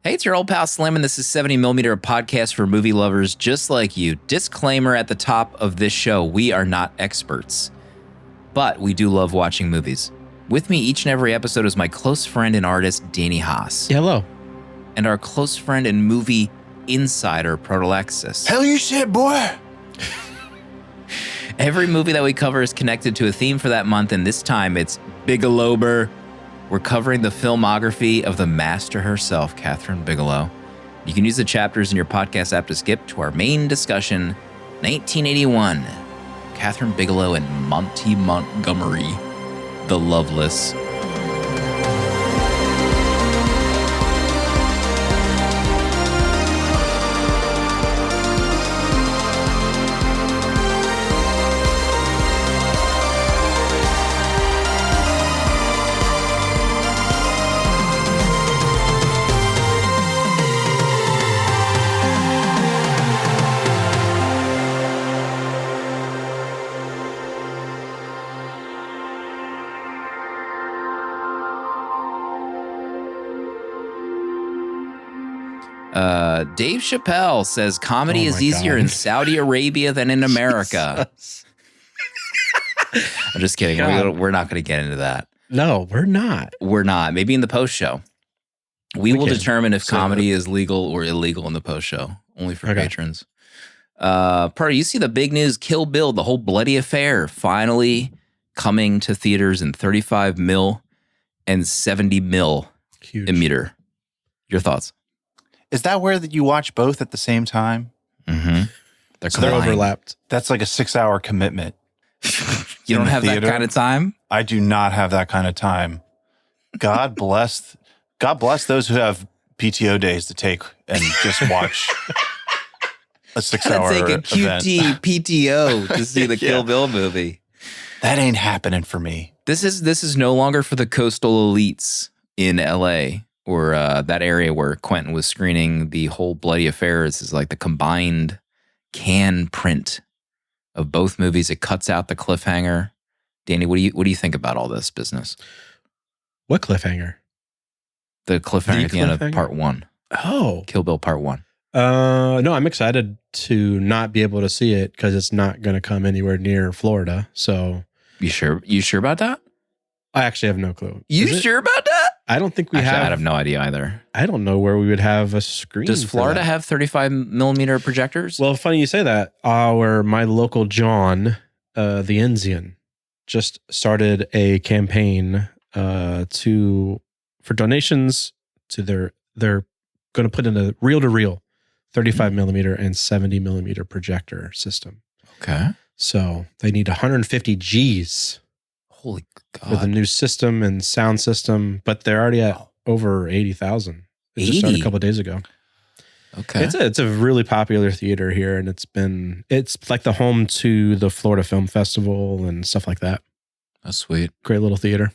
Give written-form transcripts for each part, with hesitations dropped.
Hey, it's your old pal Slim, and this is 70mm, a podcast for movie lovers just like you. Disclaimer at the top of this show, we are not experts, but we do love watching movies. With me each and every episode is my close friend and artist, Danny Haas. Yeah, hello. And our close friend and movie insider, Proto. Hell you shit, boy! Every movie that we cover is connected to a theme for that month, and this time it's BIGELOWBER. We're covering the filmography of the master herself, Kathryn Bigelow. You can use the chapters in your podcast app to skip to our main discussion, 1981, Kathryn Bigelow and Monty Montgomery, The Loveless. Dave Chappelle says comedy is easier in Saudi Arabia than in America. I'm just kidding. We're not going to get into that. No, we're not. We're not. Maybe in the post show. We will determine if comedy is legal or illegal in the post show. Only for patrons. Proto, you see the big news, Kill Bill, the whole bloody affair, finally coming to theaters in 35 mil and 70 mil a meter. Your thoughts? Is that where that you watch both at the same time? Mm-hmm. They're overlapped. That's like a 6-hour commitment. You don't have that kind of time? I do not have that kind of time. God bless those who have PTO days to take and just watch a 6-hour take a event. QT PTO to see the Kill Bill movie. That ain't happening for me. This is no longer for the coastal elites in LA. Or that area where Quentin was screening the whole bloody affair. This is like the combined can print of both movies. It cuts out the cliffhanger. Danny, what do you think about all this business? What cliffhanger? The cliffhanger at the end of part 1. Oh, Kill Bill part 1. No, I'm excited to not be able to see it because it's not going to come anywhere near Florida. So you sure about that? I actually have no clue. You sure about that? I don't think we have. I have no idea either. I don't know where we would have a screen. Does Florida have 35 millimeter projectors? Well, funny you say that. My local John, the Enzian, just started a campaign for donations to they're going to put in a reel-to-reel 35 millimeter and 70 millimeter projector system. Okay. So they need 150 G's. Holy God. For the new system and sound system, but they're already at over 80,000. It just started a couple of days ago. Okay. It's a really popular theater here, and it's like the home to the Florida Film Festival and stuff like that. That's sweet. Great little theater.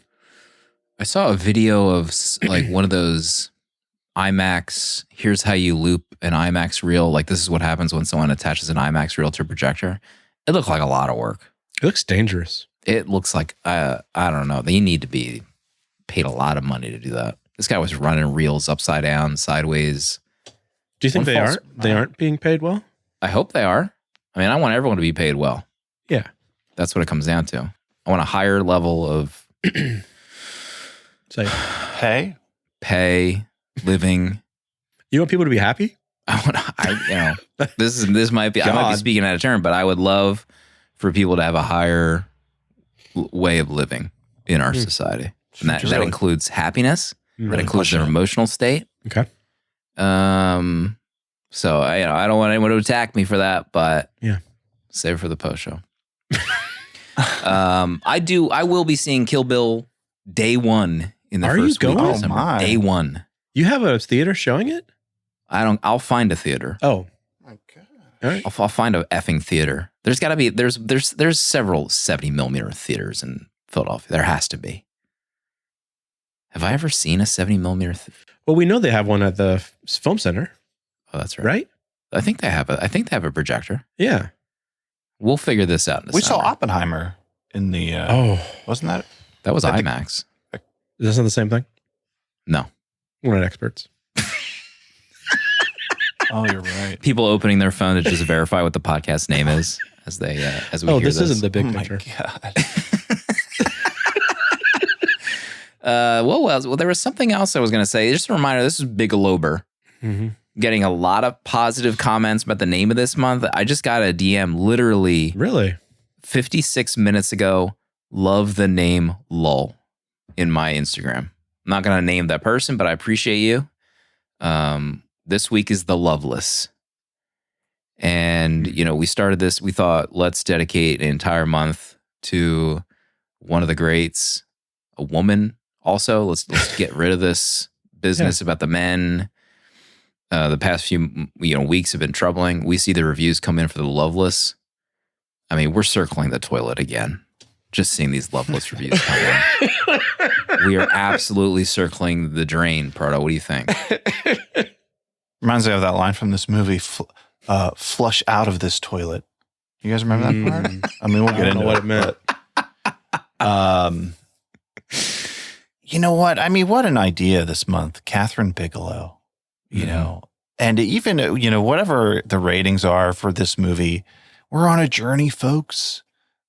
I saw a video of like one of those IMAX, here's how you loop an IMAX reel. Like this is what happens when someone attaches an IMAX reel to a projector. It looked like a lot of work. It looks dangerous. It looks like, I don't know. They need to be paid a lot of money to do that. This guy was running reels upside down, sideways. Do you think they aren't being paid well? I hope they are. I mean, I want everyone to be paid well. Yeah. That's what it comes down to. I want a higher level of pay, living. You want people to be happy? This might be, I might be speaking out of turn, but I would love for people to have a higher way of living in our society. And that includes happiness. That includes their emotional state. Okay. So I don't want anyone to attack me for that, but save it for the post show. I will be seeing Kill Bill day 1 in the first week of December. Day 1. You have a theater showing it? I'll find a theater. Oh. Okay. All right. I'll find a effing theater. There's got to be, there's several 70 millimeter theaters in Philadelphia. There has to be. Have I ever seen a 70 millimeter? Well, we know they have one at the film center. Oh, that's right. Right? I think they have a projector. Yeah. We'll figure this out in the We summer. saw Oppenheimer in the, wasn't that? That was IMAX. Is this not the same thing? No. We're not experts. Oh, you're right. People opening their phone to just verify what the podcast name is as we hear this isn't the big Oh my picture. God. Well, there was something else I was going to say. Just a reminder, this is BIGELOWBER. Mm-hmm. Getting a lot of positive comments about the name of this month. I just got a DM literally Really? 56 minutes ago. Love the name LOL in my Instagram. I'm not going to name that person, but I appreciate you. This week is the Loveless. And, we started this. We thought, let's dedicate an entire month to one of the greats, a woman. Also, let's get rid of this business about the men. The past few weeks have been troubling. We see the reviews come in for the Loveless. I mean, we're circling the toilet again. Just seeing these Loveless reviews come in. We are absolutely circling the drain, Proto. What do you think? Reminds me of that line from this movie, flush out of this toilet. You guys remember that part? I mean, we'll get into what it meant. But, you know what? I mean, what an idea this month. Catherine Bigelow, and even, whatever the ratings are for this movie, we're on a journey, folks.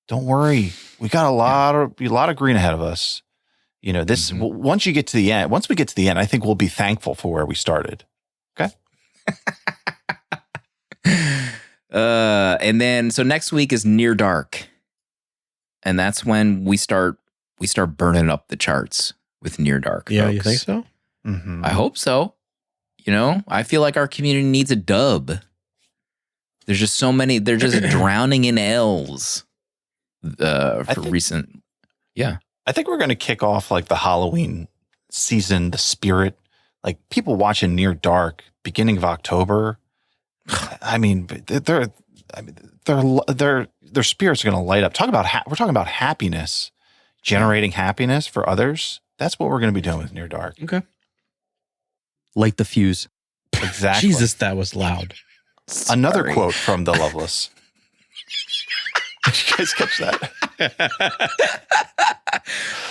Don't worry. We got a lot of green ahead of us. Once we get to the end, I think we'll be thankful for where we started. Okay. And then, so next week is Near Dark. And that's when we start burning up the charts with Near Dark. Yeah, folks. you think so? Mm-hmm. I hope so. I feel like our community needs a dub. There's just so many, they're just drowning in L's recent. Yeah. I think we're going to kick off like the Halloween season, the spirit, like people watching Near Dark beginning of October. I mean, their spirits are going to light up. We're talking about happiness, generating happiness for others. That's what we're going to be doing with Near Dark. Okay. Light the fuse. Exactly. Jesus, that was loud. Another Sorry. quote from the Loveless. Did you guys catch that?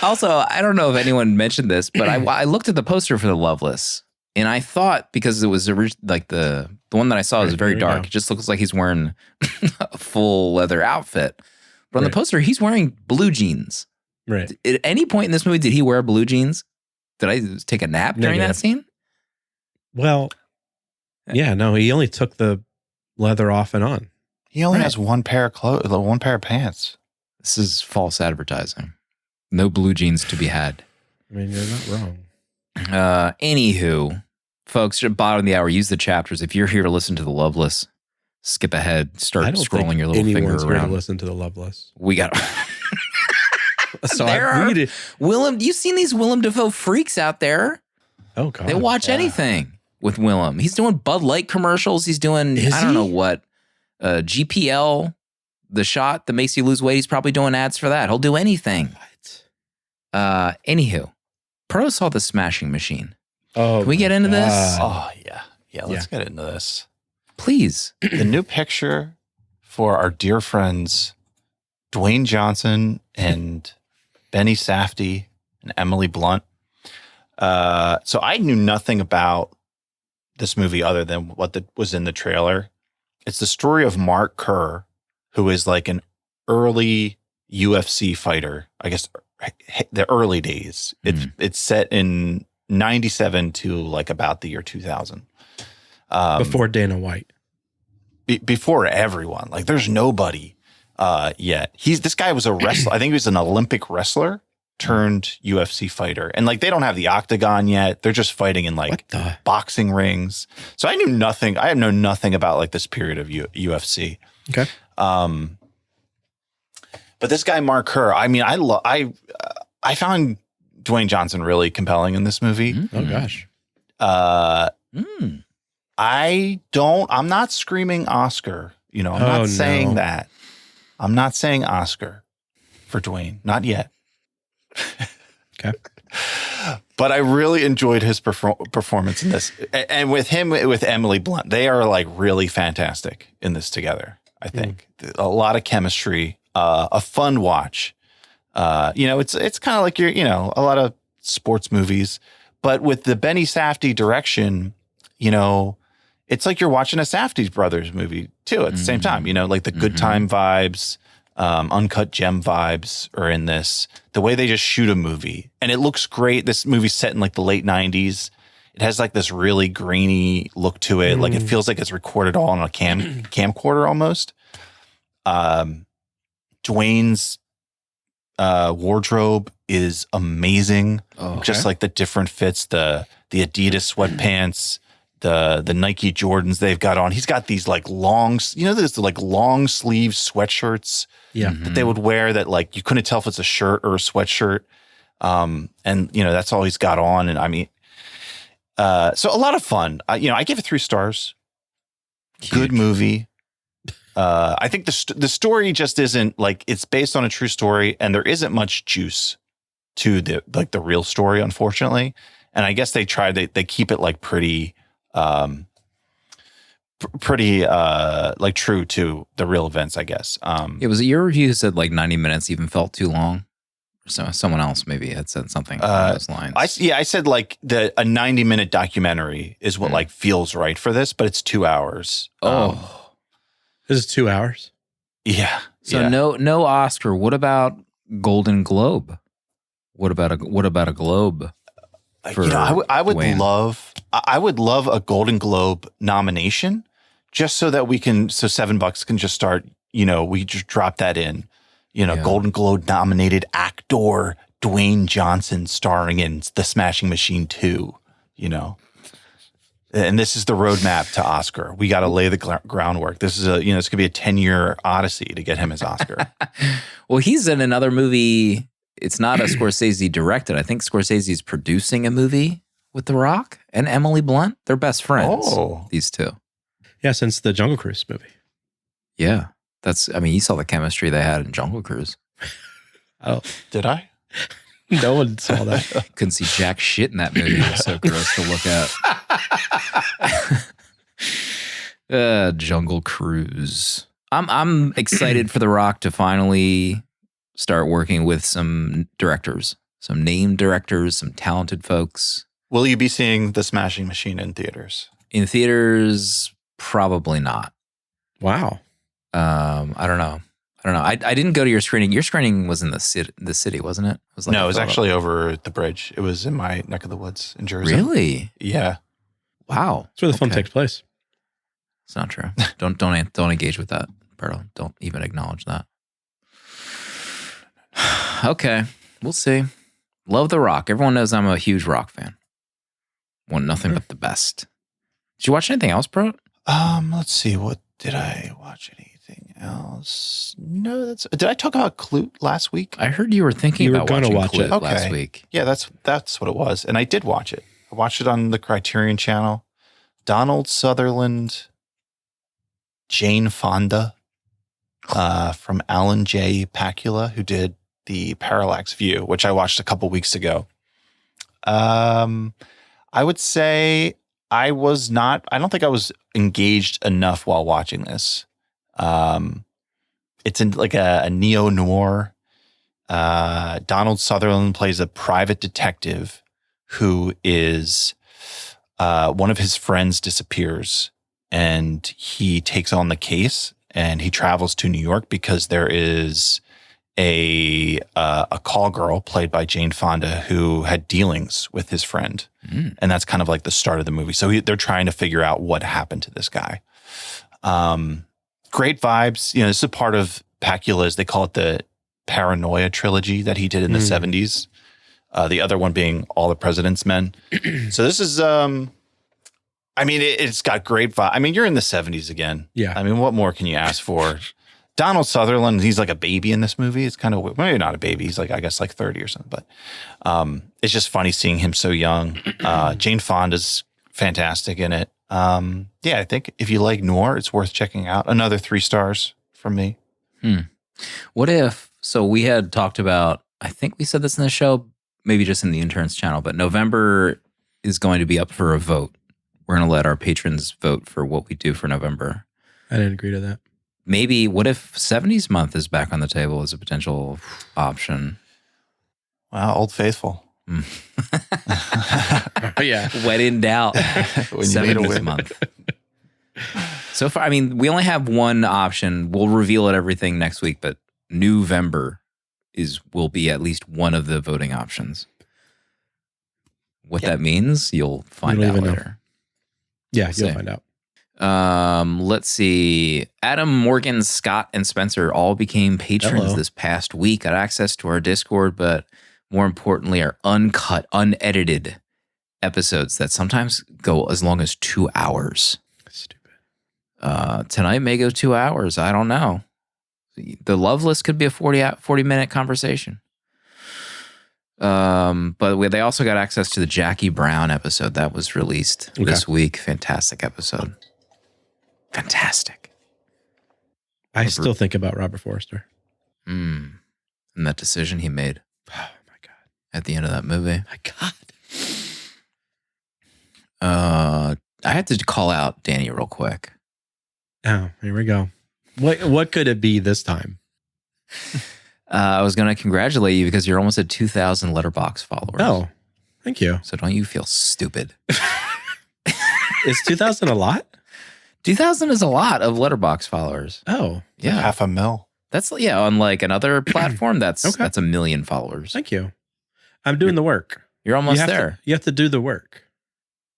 Also, I don't know if anyone mentioned this, but I looked at the poster for the Loveless, and I thought, because it was like the one that I saw was very dark, it just looks like he's wearing a full leather outfit. But on the poster, he's wearing blue jeans. Right. At any point in this movie, did he wear blue jeans? Did I take a nap during that scene? Well, yeah, no, he only took the leather off and on. He only has one pair of clothes, one pair of pants. This is false advertising. No blue jeans to be had. I mean, you're not wrong. Anywho, folks, at the bottom of the hour, use the chapters. If you're here to listen to the Loveless, skip ahead, start scrolling your little finger anyone's here to around. listen to the Loveless. We got. So There I are read it. You've seen these Willem Dafoe freaks out there. Oh God, They watch anything with Willem. He's doing Bud Light commercials. He's doing I don't know what GPL, the shot that makes you lose weight. He's probably doing ads for that. He'll do anything. Anywho, Pro saw the Smashing Machine. Oh, Can we get into this? Oh, yeah. Yeah, let's get into this. Please. The new picture for our dear friends, Dwayne Johnson and Benny Safdie and Emily Blunt. So I knew nothing about this movie other than what was in the trailer. It's the story of Mark Kerr, who is like an early UFC fighter, I guess the early days. It's set in 97 to like about the year 2000. before Dana White. Before everyone. Like there's nobody yet. This guy was a wrestler. I think he was an Olympic wrestler turned UFC fighter. And like they don't have the octagon yet. They're just fighting in like boxing rings. So I knew nothing. I know nothing about like this period of UFC. Okay. But this guy Mark Kerr, I mean, I found Dwayne Johnson really compelling in this movie. Mm-hmm. Oh gosh. I'm not screaming Oscar. I'm not saying that. I'm not saying Oscar for Dwayne. Not yet. Okay. But I really enjoyed his performance in this. And with Emily Blunt, they are like really fantastic in this together. I think a lot of chemistry, a fun watch. It's kind of like a lot of sports movies, but with the Benny Safdie direction, it's like you're watching a Safdie brothers movie too at the same time. You know, like the good time vibes, uncut gem vibes are in this. The way they just shoot a movie, and it looks great. This movie's set in like the late 90s. It has like this really grainy look to it. Like it feels like it's recorded all on a camcorder almost. Dwayne's wardrobe is amazing. Okay. Just like the different fits, the Adidas sweatpants, the Nike Jordans they've got on. He's got these like there's like long sleeve sweatshirts that they would wear that like you couldn't tell if it's a shirt or a sweatshirt. And you know, that's all he's got on. And I mean, so a lot of fun. I give it 3 stars. Huge. Good movie. I think the story just isn't like, it's based on a true story and there isn't much juice to the real story, unfortunately. And I guess they keep it like pretty like true to the real events, I guess. It was your review said like 90 minutes even felt too long. So someone else maybe had said something along those lines. I said like a 90-minute documentary is what like feels right for this, but it's 2 hours. This is 2 hours. Yeah. So no Oscar. What about Golden Globe? What about a Globe? I would love a Golden Globe nomination just so that so $7 can just start, we just drop that in, Golden Globe nominated actor Dwayne Johnson starring in The Smashing Machine 2, and this is the roadmap to Oscar. We got to lay the groundwork. This is it's going to be a 10-year odyssey to get him his Oscar. Well, he's in another movie. It's not a Scorsese directed. I think Scorsese's producing a movie with The Rock and Emily Blunt. They're best friends. Oh. These two. Yeah, since the Jungle Cruise movie. Yeah. You saw the chemistry they had in Jungle Cruise. Oh, did I? No one saw that. Couldn't see jack shit in that movie. It was so gross to look at. Jungle Cruise. I'm excited for The Rock to finally start working with some directors, some named directors, some talented folks. Will you be seeing The Smashing Machine in theaters? In theaters, probably not. Wow. I don't know. I didn't go to your screening. Your screening was in the city, wasn't it? It was actually over the bridge. It was in my neck of the woods in Jersey. Really? Yeah. Wow. That's where the fun takes place. It's not true. Don't engage with that, Proto. Don't even acknowledge that. Okay, we'll see. Love The Rock. Everyone knows I'm a huge Rock fan. Want nothing but the best. Did you watch anything else, Pro? Let's see. What did I watch? Anything else? No. Did I talk about Clute last week? I heard you were thinking about watching Clute it last week. Yeah, that's what it was, and I did watch it. I watched it on the Criterion Channel. Donald Sutherland, Jane Fonda, from Alan J. Pakula, who did the Parallax View, which I watched a couple weeks ago. I would say I don't think I was engaged enough while watching this. It's in like a neo-noir. Donald Sutherland plays a private detective who is, one of his friends disappears and he takes on the case and he travels to New York because there is a call girl played by Jane Fonda who had dealings with his friend. And that's kind of like the start of the movie. So they're trying to figure out what happened to this guy. Great vibes. This is a part of Pakula's, they call it the Paranoia trilogy that he did in the 70s. The other one being All the President's Men. So this is, it's got great vibe. You're in the 70s again. Yeah. What more can you ask for? Donald Sutherland, he's like a baby in this movie. It's kind of, maybe not a baby. He's like, I guess like 30 or something, but it's just funny seeing him so young. Jane Fonda's fantastic in it. I think if you like noir, it's worth checking out. Another 3 stars from me. What if, so we had talked about, I think we said this in the show, maybe just in the interns channel, but November is going to be up for a vote. We're going to let our patrons vote for what we do for November. I didn't agree to that. Maybe, what if 70s month is back on the table as a potential option? Wow, Old Faithful. Yeah. When in doubt, When you need a 70s win. month. So far, I mean, we only have one option. We'll reveal it everything next week, but November will be at least one of the voting options. What that means, you'll find out later. Yeah, you'll find out. Let's see. Adam, Morgan, Scott, and Spencer all became patrons this past week. Got access to our Discord, but more importantly, our uncut, unedited episodes that sometimes go as long as 2 hours. Stupid. Tonight may go 2 hours. I don't know. The Loveless could be a 40-minute conversation. But they also got access to the Jackie Brown episode that was released this week. Fantastic episode. Fantastic. I still think about Robert Forster. And that decision he made. Oh my God. At the end of that movie. My God. I had to call out Danny real quick. Oh, here we go. What could it be this time? I was going to congratulate you because you're almost at 2,000 Letterboxd followers. Oh, thank you. So don't you feel stupid? Is 2,000 a lot? 2,000 is a lot of Letterboxd followers. Oh, yeah. Like 500,000. That's on like another platform. That's 1 million followers. Thank you. I'm doing the work. You're almost there. You have to do the work.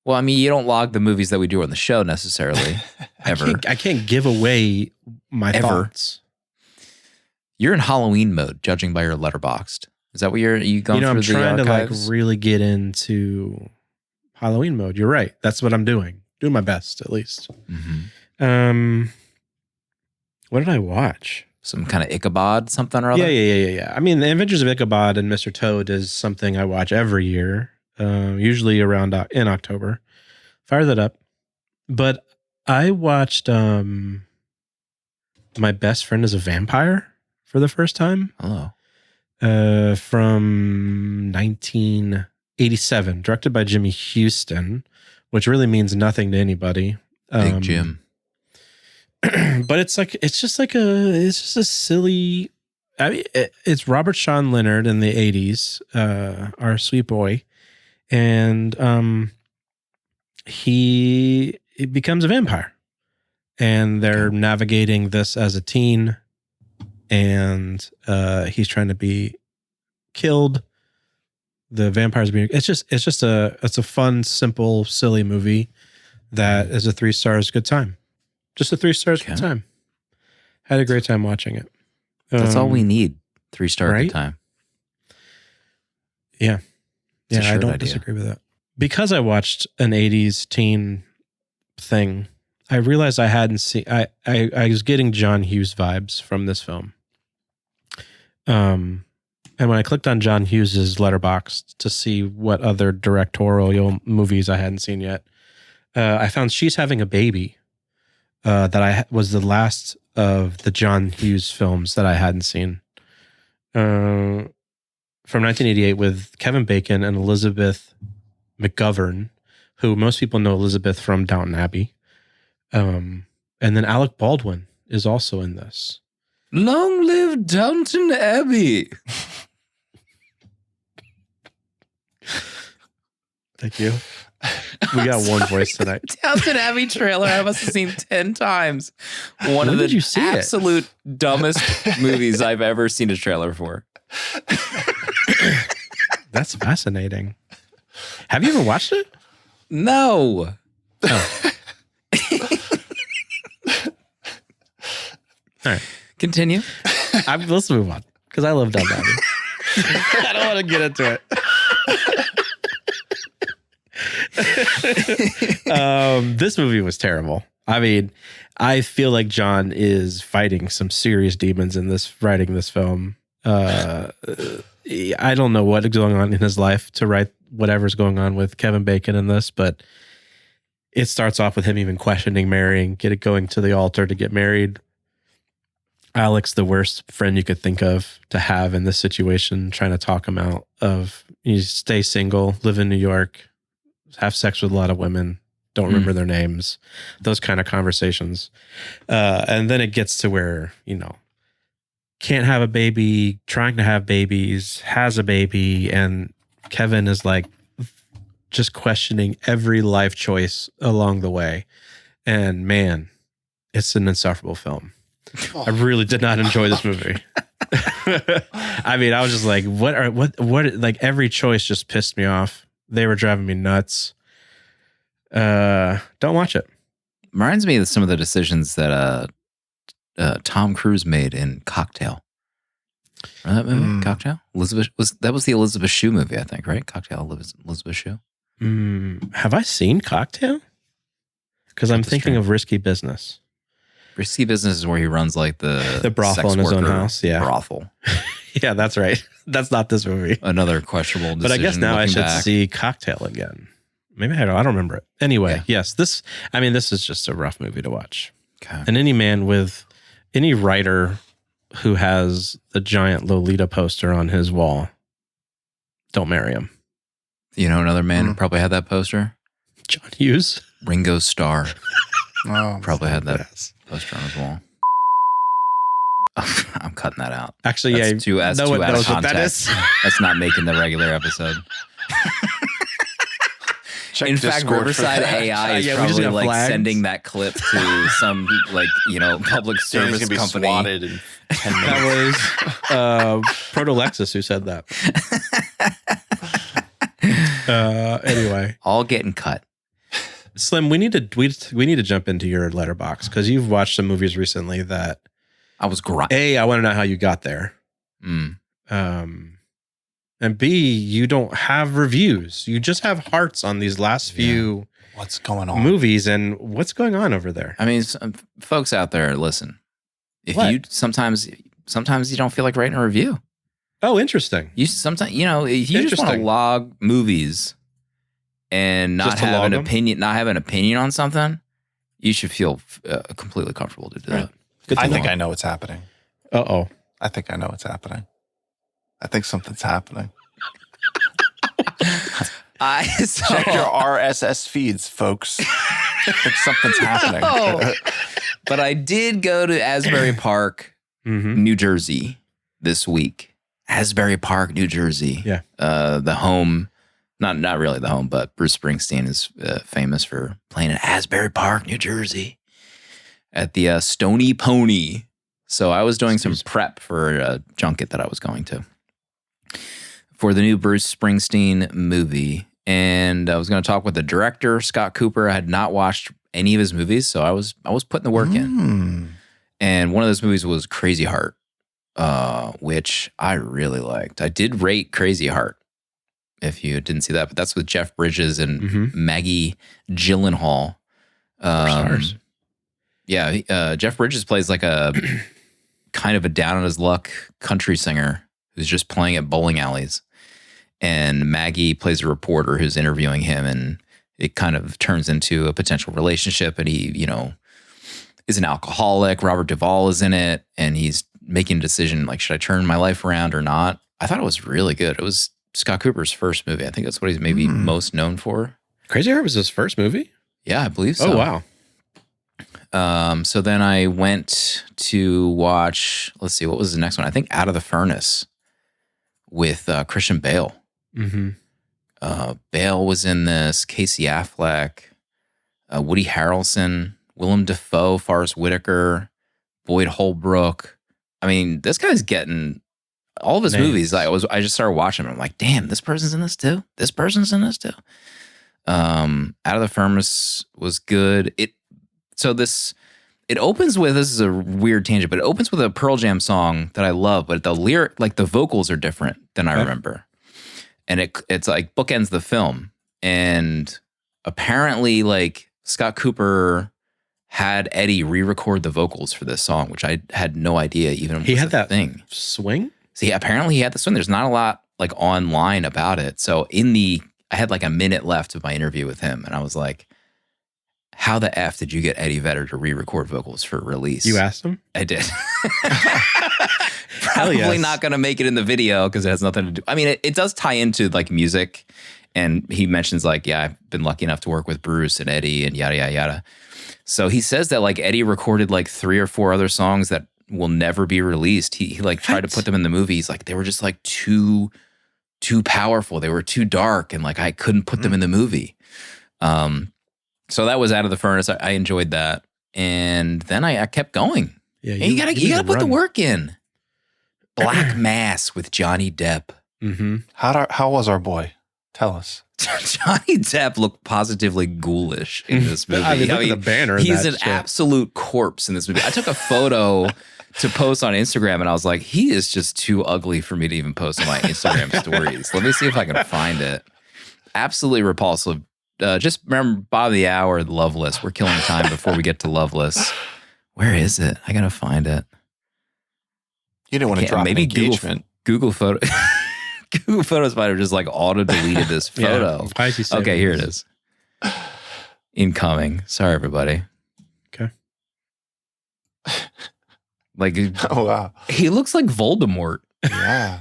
Well, I mean, you don't log the movies that we do on the show necessarily, ever. I can't give away my thoughts. You're in Halloween mode, judging by your Letterboxd. Is that what you're going through I'm the trying archives? to really get into Halloween mode. You're right. That's what I'm doing. Doing my best, at least. Mm-hmm. What did I watch? Some kind of Ichabod, something or other? Yeah. I mean, The Adventures of Ichabod and Mr. Toad is something I watch every year, usually around in October. Fire that up. But I watched My Best Friend is a Vampire for the first time. Hello. From 1987, directed by Jimmy Houston, which really means nothing to anybody. Big Jim. But it's just a silly. I mean, it's Robert Sean Leonard in the 80s, our sweet boy, and he becomes a vampire, and they're navigating this as a teen, and he's trying to be killed. The vampires being it's a fun, simple, silly movie that is a 3 stars good time. Just a 3 stars good time. Had a great time watching it. That's all we need. 3-star good time. Yeah. It's I don't disagree with that. Because I watched an 80s teen thing, I realized I hadn't seen I was getting John Hughes vibes from this film. And when I clicked on John Hughes's Letterboxd to see what other directorial movies I hadn't seen yet, I found She's Having a Baby. That was the last of the John Hughes films that I hadn't seen. From 1988 with Kevin Bacon and Elizabeth McGovern, who most people know Elizabeth from Downton Abbey. And then Alec Baldwin is also in this. Long live Downton Abbey. Thank you. We got one voice tonight. Downton Abbey trailer I must have seen 10 times. One of the absolute dumbest movies I've ever seen a trailer for. That's fascinating. Have you ever watched it? No. Oh. All right. Continue. Let's move on because I love Downton Abbey. I don't want to get into it. This movie was terrible. I mean, I feel like John is fighting some serious demons in writing this film. I don't know what is going on in his life to write whatever's going on with Kevin Bacon in this, but it starts off with him even questioning marrying, going to the altar to get married. Alex, the worst friend you could think of to have in this situation, trying to talk him out of you stay single, live in New York, have sex with a lot of women, don't remember their names, those kind of conversations. And then it gets to where, can't have a baby, trying to have babies, has a baby. And Kevin is like just questioning every life choice along the way. And man, it's an insufferable film. I really did not enjoy this movie. I mean, I was just like, what, like every choice just pissed me off. They were driving me nuts. Don't watch it. Reminds me of some of the decisions that Tom Cruise made in Cocktail. Remember that movie, Cocktail? That was the Elizabeth Shue movie, I think, right? Cocktail, Elizabeth Shue. Have I seen Cocktail? Because I'm thinking of Risky Business. Risky Business is where he runs like the brothel in his own house. Yeah, brothel. Yeah, that's right. That's not this movie. Another questionable decision. But I guess now I should see Cocktail again. Maybe I don't remember it. Anyway, yes, this is just a rough movie to watch. Okay. And any writer who has the giant Lolita poster on his wall, don't marry him. You know another man who probably had that poster? John Hughes. Ringo Starr. Oh, probably had that poster on his wall. I'm cutting that out. Actually, that's too out of context. That's not making the regular episode. In fact, Riverside AI is probably like flags. Sending that clip to some public service company. Swatted in 10 minutes. That was Proto Lexus who said that. Anyway, all getting cut. Slim, we need to jump into your letterbox because you've watched some movies recently that I was grinding. A, I want to know how you got there. And B, you don't have reviews. You just have hearts on these last few what's going on movies and what's going on over there. I mean, folks out there, listen. If you sometimes you don't feel like writing a review. Oh, interesting. You sometimes if you just want to log movies and not have an opinion on something, you should feel completely comfortable to do that. I think I know what's happening. Uh-oh. I think I know what's happening. I think something's happening. Check your RSS feeds, folks. I think something's happening. But I did go to Asbury Park, New Jersey this week. Asbury Park, New Jersey. Yeah. The home, not really the home, but Bruce Springsteen is famous for playing at Asbury Park, New Jersey at the Stony Pony. So I was doing some prep for a junket that I was going to for the new Bruce Springsteen movie. And I was going to talk with the director, Scott Cooper. I had not watched any of his movies, so I was putting the work in. And one of those movies was Crazy Heart, which I really liked. I did rate Crazy Heart, if you didn't see that, but that's with Jeff Bridges and Maggie Gyllenhaal. Stars. Yeah, Jeff Bridges plays like a kind of a down on his luck country singer who's just playing at bowling alleys. And Maggie plays a reporter who's interviewing him, and it kind of turns into a potential relationship. And he, is an alcoholic. Robert Duvall is in it, and he's making a decision like, should I turn my life around or not? I thought it was really good. It was Scott Cooper's first movie. I think that's what he's maybe most known for. Crazy Heart was his first movie? Yeah, I believe so. Oh, wow. So then I went to watch, let's see, what was the next one? I think Out of the Furnace with Christian Bale. Bale was in this, Casey Affleck, Woody Harrelson, Willem Dafoe, Forrest Whitaker, Boyd Holbrook. I mean, this guy's getting all of his movies. I just started watching them. I'm like, damn, this person's in this too. This person's in this too. Out of the Furnace was good. It opens with, this is a weird tangent, but it opens with a Pearl Jam song that I love, but the lyric, like the vocals are different than I remember. And it's like bookends the film. And apparently like Scott Cooper had Eddie re-record the vocals for this song, which I had no idea even he was had that thing. Swing? See, apparently he had the swing. There's not a lot like online about it. So I had like a minute left of my interview with him, and I was like, how the F did you get Eddie Vedder to re-record vocals for release? You asked him? I did. Probably not going to make it in the video because it has nothing to do. I mean, it does tie into like music. And he mentions like, yeah, I've been lucky enough to work with Bruce and Eddie and yada, yada, yada. So he says that like Eddie recorded like 3 or 4 other songs that will never be released. He like tried to put them in the movie. He's like, they were just like too powerful. They were too dark. And like, I couldn't put them in the movie. So that was Out of the Furnace. I enjoyed that. And then I kept going. Yeah, And you gotta put the work in. Black Mass with Johnny Depp. Mm-hmm. How was our boy? Tell us. Johnny Depp looked positively ghoulish in this movie. I mean, look at the banner. He's an absolute corpse in this movie. I took a photo to post on Instagram, and I was like, he is just too ugly for me to even post on my Instagram stories. Let me see if I can find it. Absolutely repulsive. Just remember, bottom of the hour, Loveless. We're killing time before we get to Loveless. Where is it? I gotta find it. You didn't want to drop maybe an engagement. Google photo. Google Photos might have just like auto deleted this photo. Yeah. Okay, here it is. Incoming. Sorry, everybody. Okay. Like, Oh, wow. he looks like Voldemort. Yeah.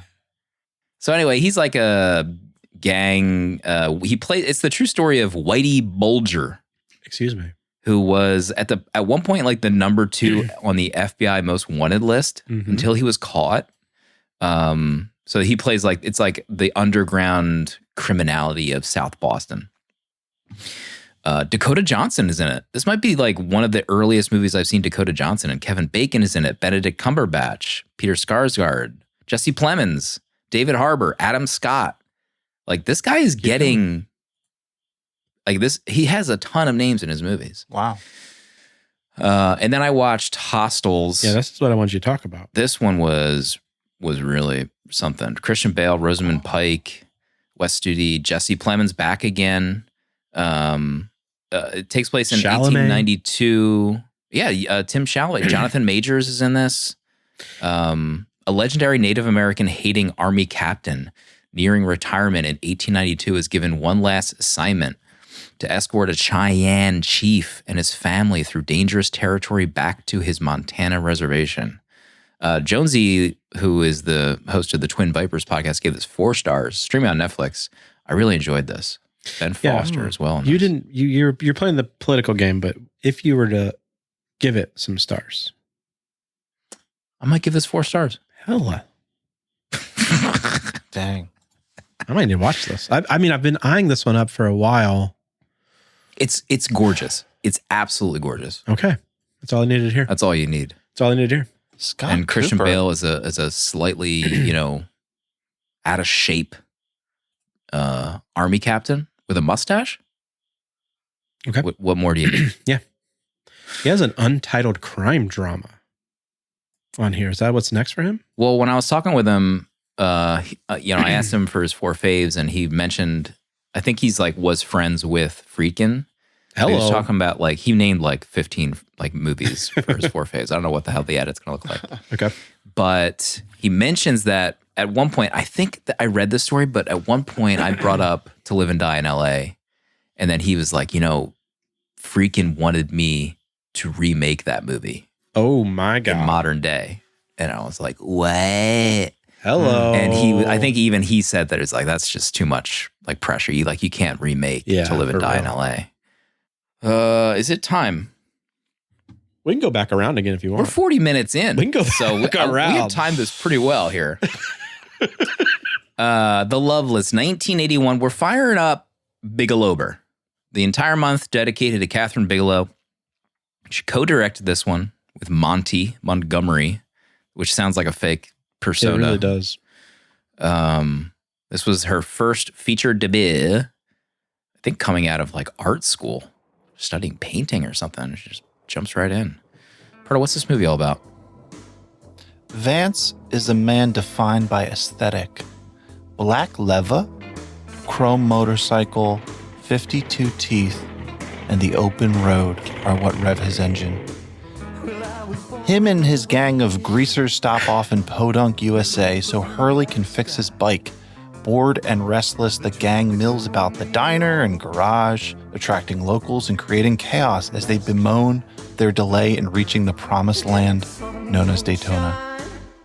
So anyway, he's like a gang. It's the true story of Whitey Bulger, Excuse me. who was at one point like the number 2 on the FBI most wanted list until he was caught. So he plays it's like the underground criminality of South Boston. Dakota Johnson is in it. This might be like one of the earliest movies I've seen Dakota Johnson, and Kevin Bacon is in it. Benedict Cumberbatch, Peter Skarsgård, Jesse Plemons, David Harbour, Adam Scott. Like, this guy is getting like this. He has a ton of names in his movies. Wow. And then I watched Hostels. Yeah, this is what I want you to talk about. This one was really something. Christian Bale, Rosamund Pike, Wes Studi, Jesse Plemons back again. It takes place in Chalamet. 1892. Yeah, Tim Chalamet. Jonathan Majors is in this. A legendary Native American hating Army captain nearing retirement in 1892 is given one last assignment to escort a Cheyenne chief and his family through dangerous territory back to his Montana reservation. Jonesy, who is the host of the Twin Vipers podcast, gave this 4 stars. Streaming on Netflix. I really enjoyed this. Ben Foster as well. You're playing the political game, but if you were to give it some stars, I might give this 4 stars. hella. Dang. I might need to watch this. I mean, I've been eyeing this one up for a while. It's gorgeous. It's absolutely gorgeous. Okay, that's all I needed to hear. That's all you need. That's all I needed to hear. Scott And Christian Cooper. Bale is a slightly, out of shape army captain with a mustache. Okay. What more do you need? He has an untitled crime drama on here. Is that what's next for him? Well, when I was talking with him, I asked him for his 4 faves, and he mentioned, I think he's was friends with Friedkin. Hello. He was talking about he named 15 movies for his 4 faves. I don't know what the hell the edit's gonna look like. Okay. But he mentions that at one point, I think that I read this story, but at one point I brought up To Live and Die in LA, and then he was like, Friedkin wanted me to remake that movie Oh my in God. modern day, and I was like, what? Hello. And I think even he said that it's that's just too much pressure. You can't remake To Live and for Die in real. LA. Is it time? We can go back around again if you We're want. 40 minutes in. We can go so back we around. have timed this pretty well here. The Loveless, 1981. We're firing up BIGELOWBER. The entire month dedicated to Catherine Bigelow. She co-directed this one with Monty Montgomery, which sounds like a fake persona. It really does. This was her first feature debut, I think coming out of art school, studying painting or something. She just jumps right in. Proto, what's this movie all about? Vance is a man defined by aesthetic. Black leather, chrome motorcycle, 52 teeth, and the open road are what rev his engine. Him and his gang of greasers stop off in Podunk, USA, so Hurley can fix his bike. Bored and restless, the gang mills about the diner and garage, attracting locals and creating chaos as they bemoan their delay in reaching the promised land known as Daytona.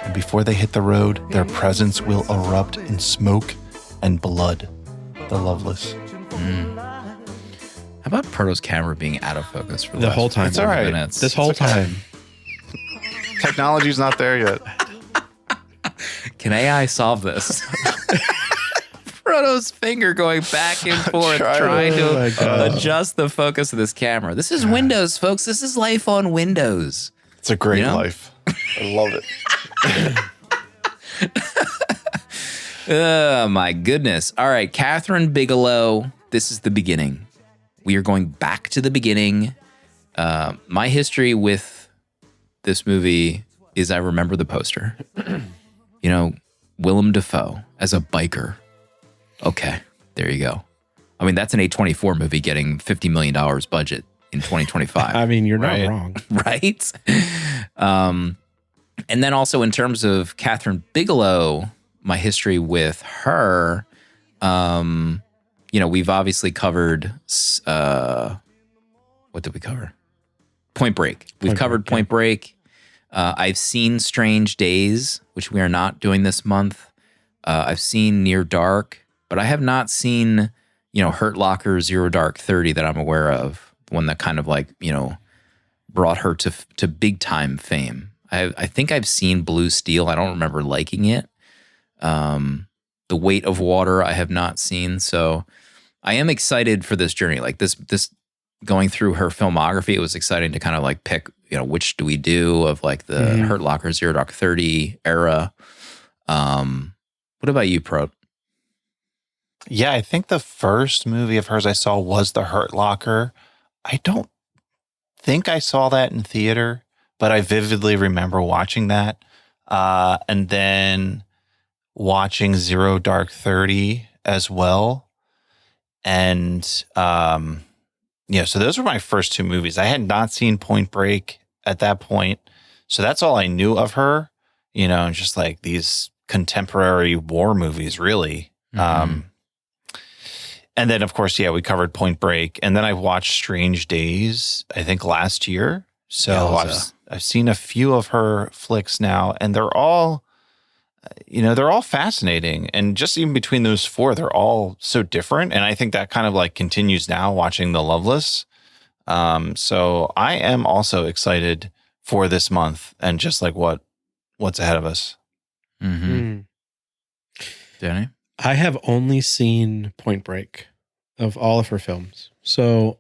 And before they hit the road, their presence will erupt in smoke and blood. The Loveless. How about Proto's camera being out of focus for The whole time. It's all right. minutes? This whole time. Technology's not there yet. Can AI solve this? Proto's finger going back and forth, trying to adjust the focus of this camera. This is Windows, folks. This is life on Windows. It's a great life. I love it. Oh, my goodness. All right, Catherine Bigelow, this is the beginning. We are going back to the beginning. My history with this movie is I remember the poster. You know, Willem Dafoe as a biker. Okay, there you go. I mean, that's an A24 movie getting $50 million budget in 2025. I mean, you're not wrong. Right? And then also in terms of Catherine Bigelow, my history with her, you know, we've obviously covered, what did we cover? Point Break. We've covered Point Break. I've seen Strange Days, which we are not doing this month. I've seen Near Dark, but I have not seen, you know, Hurt Locker, Zero Dark 30 that I'm aware of. One that kind of like, you know, brought her to big time fame. I think I've seen Blue Steel. I don't remember liking it. The Weight of Water I have not seen. So I am excited for this journey. Like this going through her filmography, it was exciting to kind of like pick, you know, which do we do of like the Hurt Locker, Zero Dark 30 era. What about you, Pro? Yeah, I think the first movie of hers I saw was The Hurt Locker. I don't think I saw that in theater, but I vividly remember watching that. And then watching Zero Dark 30 as well. And yeah, so those were my first two movies. I had not seen Point Break at that point. So that's all I knew of her, you know, just like these contemporary war movies, really. And then, of course, yeah, we covered Point Break. And then I watched Strange Days, I think last year. So I've seen a few of her flicks now, and they're all, you know, they're all fascinating. And just even between those four, they're all so different. And I think that kind of like continues now watching the Loveless. So I am also excited for this month and just like what's ahead of us. Danny? I have only seen Point Break of all of her films. So,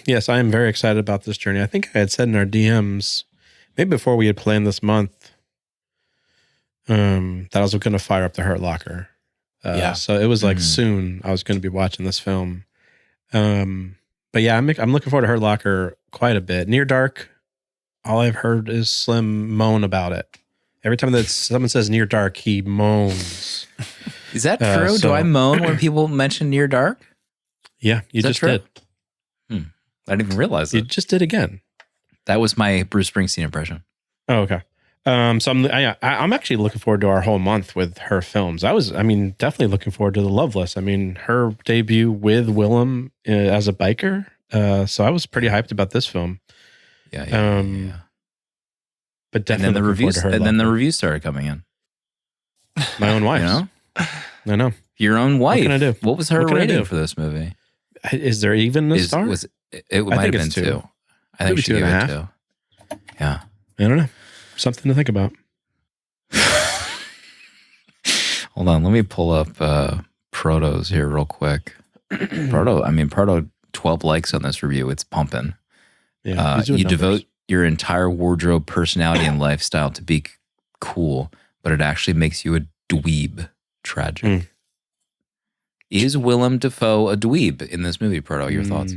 yes, I am very excited about this journey. I think I had said in our DMs, maybe before we had planned this month, that I was going to fire up the Hurt Locker. So it was like soon I was going to be watching this film. But yeah, I'm looking forward to Hurt Locker quite a bit. Near Dark, all I've heard is Slim moan about it. Every time that someone says Near Dark, he moans. Is that true? Do I moan when people mention Near Dark? Yeah, you just did. I didn't even realize You it. just did again. That was my Bruce Springsteen impression. Oh, okay. So I'm actually looking forward to our whole month with her films. Definitely looking forward to The Loveless. I mean, her debut with Willem as a biker. So I was pretty hyped about this film. Yeah. But definitely the reviews started coming in. My own wife. You know? I know. Your own wife. What can I do? What was her rating for this movie? Is there even a star? It might have been 2. I think she gave it 2. Yeah. I don't know. Something to think about. Hold on. Let me pull up Proto's here real quick. Proto, 12 likes on this review. It's pumping. Yeah, you devote your entire wardrobe, personality, and lifestyle to be cool, but it actually makes you a dweeb. Tragic. Is Willem Dafoe a dweeb in this movie, Proto? Your thoughts?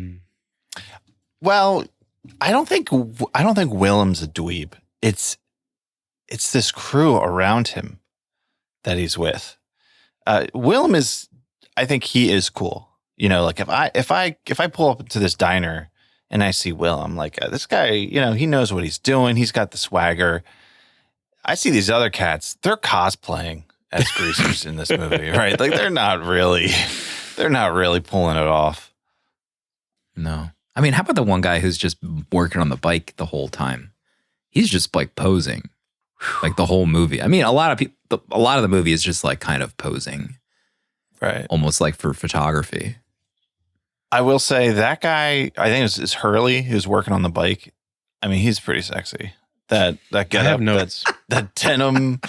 Well, I don't think Willem's a dweeb. It's this crew around him that he's with. Willem is, I think he is cool. You know, like if I pull up to this diner and I see Willem, like this guy, you know, he knows what he's doing. He's got the swagger. I see these other cats, they're cosplaying as greasers in this movie, right? Like they're not really pulling it off. No. I mean, how about the one guy who's just working on the bike the whole time? He's just like posing, like the whole movie. I mean, a lot of the movie is just like kind of posing, right? Almost like for photography. I will say that guy, I think it's Hurley who's working on the bike. I mean, he's pretty sexy. That guy. I have notes. that denim,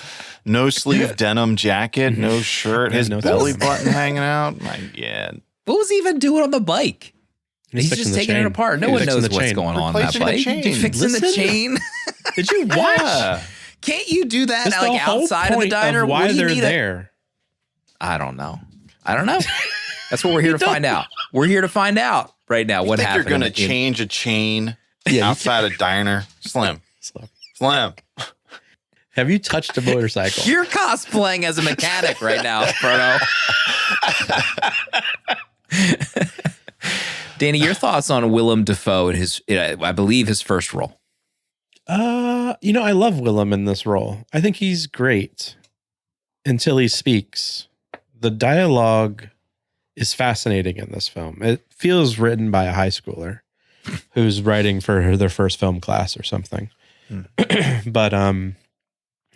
no sleeve denim jacket, no shirt, his no belly sleeve. button hanging out. Yeah. What was he even doing on the bike? He's fixing just the taking it chain. apart. No He's one fixing knows the what's chain. going on that Replacing the bike. chain. He's fixing the Listen. chain. Did you watch? Yeah. Can't you do that That's the like whole outside of the point diner? of why What do you they're need there. I don't know. That's what we're here to find out. We're here to find out right now what Think happened. you're going to change a chain outside a diner? Slim. Have you touched a motorcycle? You're cosplaying as a mechanic right now, Proto. Danny, your thoughts on Willem Dafoe and his, I believe, his first role? I love Willem in this role. I think he's great until he speaks. The dialogue is fascinating in this film. It feels written by a high schooler who's writing for their first film class or something. But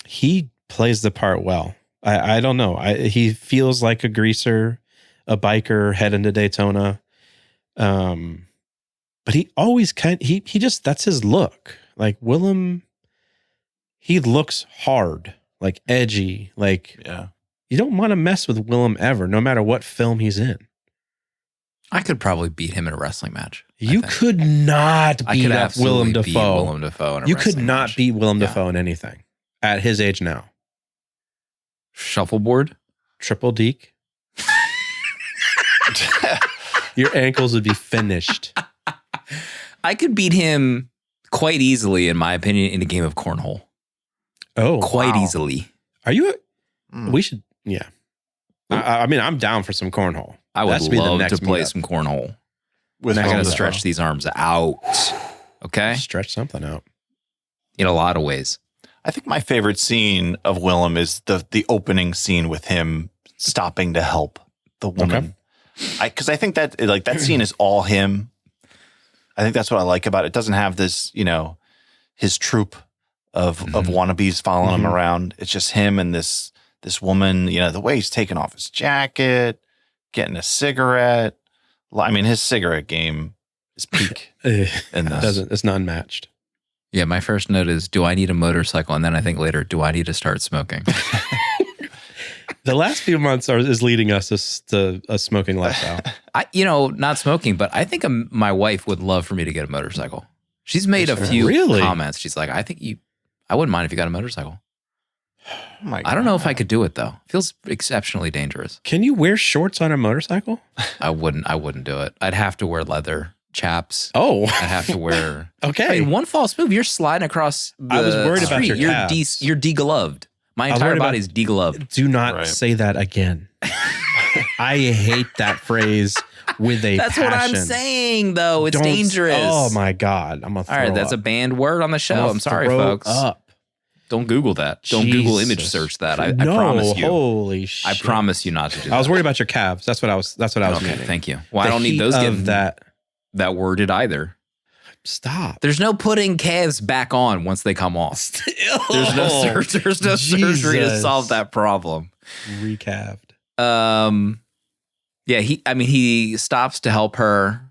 he plays the part well. I don't know. He feels like a greaser, a biker heading to Daytona. But he always he just, that's his look. Like Willem, he looks hard, like edgy. Like you don't want to mess with Willem ever, no matter what film he's in. I could probably beat him in a wrestling match. You could not I beat could up absolutely Willem beat Dafoe. Willem Dafoe in a You could wrestling not match. beat Willem Yeah. Dafoe in anything at his age now. Shuffleboard? Triple Deke. Your ankles would be finished. I could beat him quite easily, in my opinion, in a game of cornhole. Oh, Quite wow. easily. Are you? Mm. We should. Yeah. I mean, I'm down for some cornhole. I would That should be the love next to play meetup. some cornhole. With I Willem gotta Dafoe. stretch these arms out. Okay? Stretch something out. In a lot of ways. I think my favorite scene of Willem is the opening scene with him stopping to help the woman. Because I think that that scene is all him. I think that's what I like about it. It doesn't have this, his troop of wannabes following him around. It's just him and this woman. The way he's taking off his jacket, getting a cigarette. I mean, his cigarette game is peak in this. It's not unmatched. Yeah, my first note is, do I need a motorcycle? And then I think later, do I need to start smoking? The last few months is leading us to a smoking lifestyle. Not smoking, but I think my wife would love for me to get a motorcycle. She's made a few Really? comments. She's like, I wouldn't mind if you got a motorcycle. Oh my I don't know if I God. could do it though. It feels exceptionally dangerous. Can you wear shorts on a motorcycle? I wouldn't do it. I'd have to wear leather chaps. Oh, I'd have to wear. okay. In one false move, you're sliding across the I was worried about street. your You're calves. you're degloved. My I was entire worried about- body's degloved. Do not Right. say that again. I hate that phrase with a That's passion. what I'm saying, though. It's Don't- dangerous. Oh my God. I'm going to All throw right, that's a up. banned word on the show. I'm sorry, Throw folks. Up. Don't Google that. Don't Google image Jesus. search that. I No, promise you. Holy shit. I promise you not to do that. I was worried about your calves. That's what I was Okay, meaning. thank you. Well, I The don't need heat those of getting that. worded either. Stop. There's no putting calves back on once they come off. There's no surgery to solve that problem. Recalved. Yeah, he stops to help her,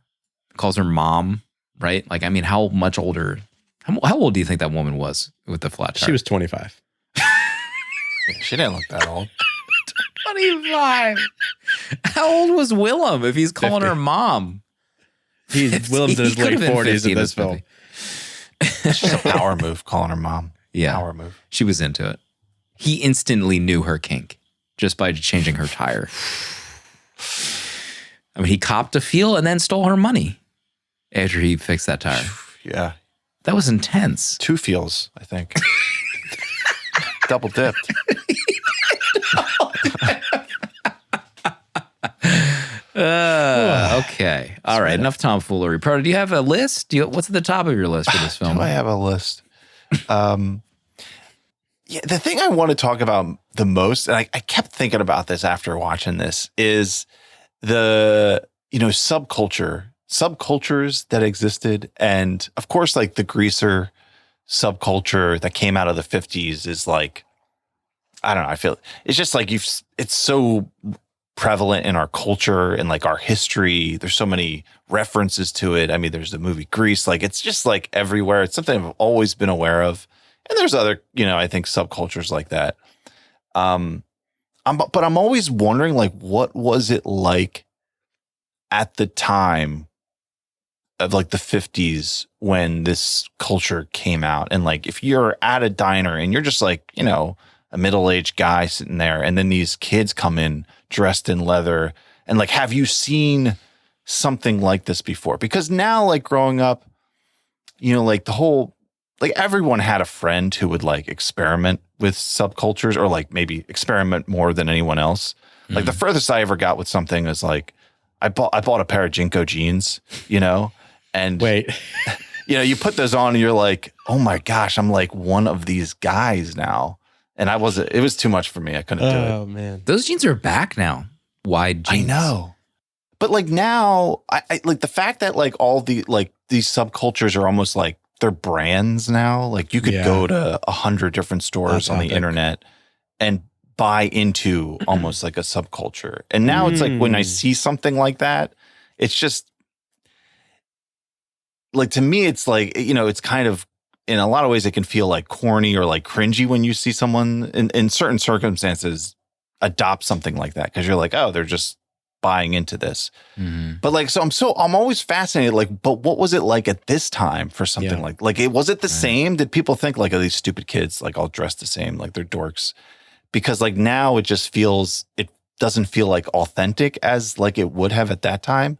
calls her mom, right? Like, I mean, how much older? How old do you think that woman was with the flat tire? She was 25. She didn't look that old. 25. How old was Willem if he's calling 50. her mom? Willem's in his He could late have been 40s 50 in this movie. film. It's just a power move calling her mom. Yeah. Power move. She was into it. He instantly knew her kink just by changing her tire. I mean, he copped a feel and then stole her money after he fixed that tire. Yeah. That was intense. 2 feels, I think. Double dipped. Okay. All right. Enough tomfoolery. Proto, do you have a list? What's at the top of your list for this film? Do I have a list? Yeah, the thing I want to talk about the most, and I kept thinking about this after watching this, is the subcultures that existed, and of course, like the greaser subculture that came out of the 50s is like, I don't know. I feel it's just like it's so prevalent in our culture and like our history. There's so many references to it. I mean, there's the movie Grease. Like it's just like everywhere. It's something I've always been aware of. And there's other, I think subcultures like that. But I'm always wondering, like, what was it like at the time of like the 50s when this culture came out? And like, if you're at a diner and you're just like, a middle-aged guy sitting there, and then these kids come in dressed in leather, and like, have you seen something like this before? Because now, like, growing up, like the whole, like, everyone had a friend who would like experiment with subcultures, or like maybe experiment more than anyone else. Like the furthest I ever got with something is like, I bought a pair of Jinko jeans, and Wait. You put those on and you're like, oh my gosh, I'm like one of these guys now. And it was too much for me. I couldn't do it. Oh man. Those jeans are back now. Wide jeans. I know. But like now, I like the fact that like all the like these subcultures are almost like they're brands now. Like you could go to 100 different stores on the internet and buy into almost like a subculture. And now it's like when I see something like that, it's just like, to me, it's like, it's kind of, in a lot of ways, it can feel like corny or like cringy when you see someone in certain circumstances adopt something like that, because you're like, oh, they're just buying into this. But like, so I'm always fascinated, like, but what was it like at this time for something like was it the same? Did people think like, oh, these stupid kids, like all dressed the same, like they're dorks? Because like now it doesn't feel like authentic as like it would have at that time.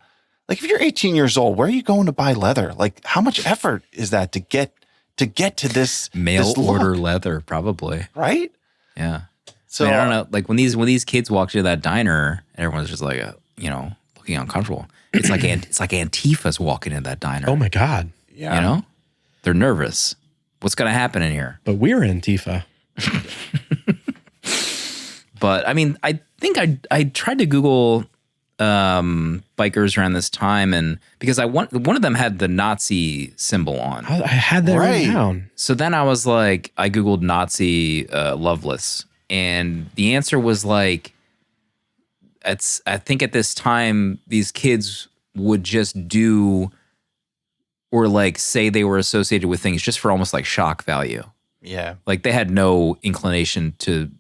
Like if you're 18 years old, where are you going to buy leather? Like how much effort is that to get to this mail this order look? Leather, probably. Right? Yeah. So I mean, I don't know. Like when these kids walk into that diner, everyone's just like, looking uncomfortable. It's like Antifa's walking in that diner. Oh my God. Yeah. They're nervous. What's going to happen in here? But we're Antifa. But I mean, I think I tried to Google bikers around this time, and because one of them had the Nazi symbol on. I had that written down. So then I was like, I Googled Nazi Loveless, and the answer was like, I think at this time, these kids would just do or like say they were associated with things just for almost like shock value. Yeah. Like they had no inclination to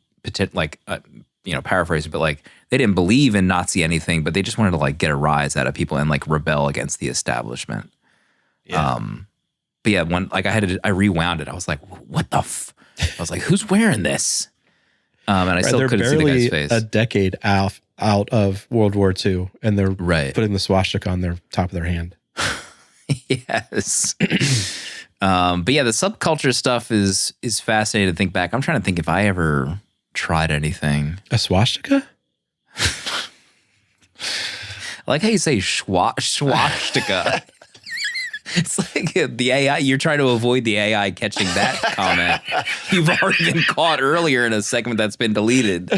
paraphrase it, but like they didn't believe in Nazi anything, but they just wanted to like get a rise out of people and like rebel against the establishment. Yeah. But yeah, when like I rewound it, I was like, what the I was like, who's wearing this? And I still couldn't see the guy's face. A decade out of World War II, and they're putting the swastika on their top of their hand. Yes. But yeah, the subculture stuff is fascinating to think back. I'm trying to think if I ever tried anything. A swastika? I like how you say swastika. It's like the AI, you're trying to avoid the AI catching that comment. You've already been caught earlier in a segment that's been deleted.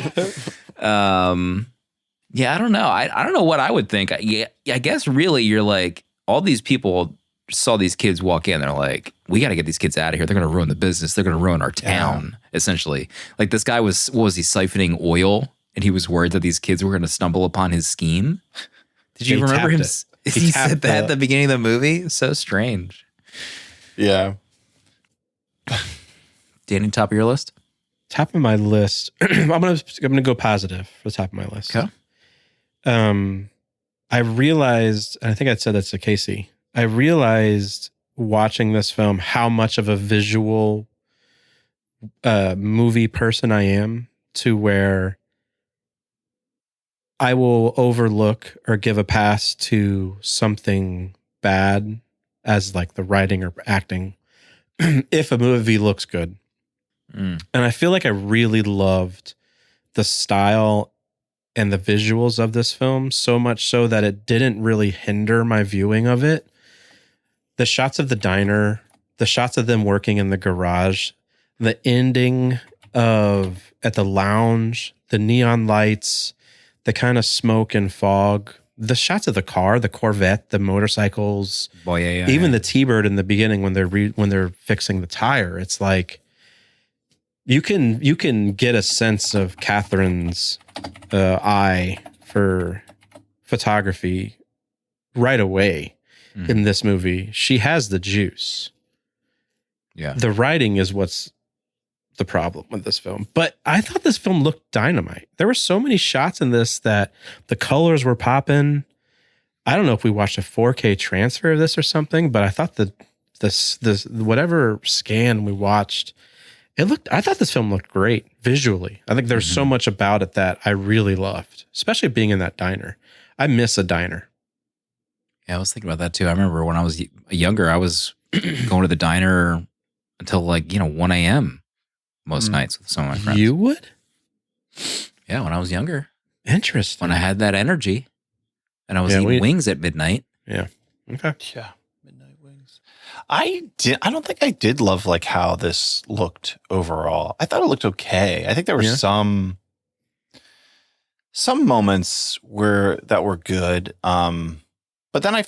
Yeah, I don't know. I don't know what I would think. I guess really you're like, all these people saw these kids walk in. They're like, we got to get these kids out of here. They're going to ruin the business. They're going to ruin our town, essentially. Like this guy was siphoning oil, and he was worried that these kids were going to stumble upon his scheme. Did you remember him? He said that at the beginning of the movie. So strange. Yeah. Danny, top of your list? Top of my list. I'm gonna go positive for the top of my list. Okay. I realized, and I think I said that's to Casey. I realized watching this film how much of a visual movie person I am, to where I will overlook or give a pass to something bad as like the writing or acting if a movie looks good. And I feel like I really loved the style and the visuals of this film, so much so that it didn't really hinder my viewing of it. The shots of the diner, the shots of them working in the garage, the ending of at the lounge, the neon lights, the kind of smoke and fog, the shots of the car, the Corvette, the motorcycles, even the T-Bird in the beginning when they're fixing the tire. It's like you can get a sense of Catherine's eye for photography right away in this movie. She has the juice. Yeah. The writing is what's the problem with this film. But I thought this film looked dynamite. There were so many shots in this that the colors were popping. I don't know if we watched a 4K transfer of this or something, but I thought that this whatever scan we watched, I thought this film looked great visually. I think there's so much about it that I really loved, especially being in that diner. I miss a diner. Yeah, I was thinking about that too. I remember when I was younger, I was going to the diner until 1 a.m. most nights with some of my friends. You would? Yeah, when I was younger. Interesting. When I had that energy and I was eating wings at midnight. Yeah. Okay. Yeah. Midnight wings. I don't think I did love how this looked overall. I thought it looked okay. I think there were some moments that were good. But then I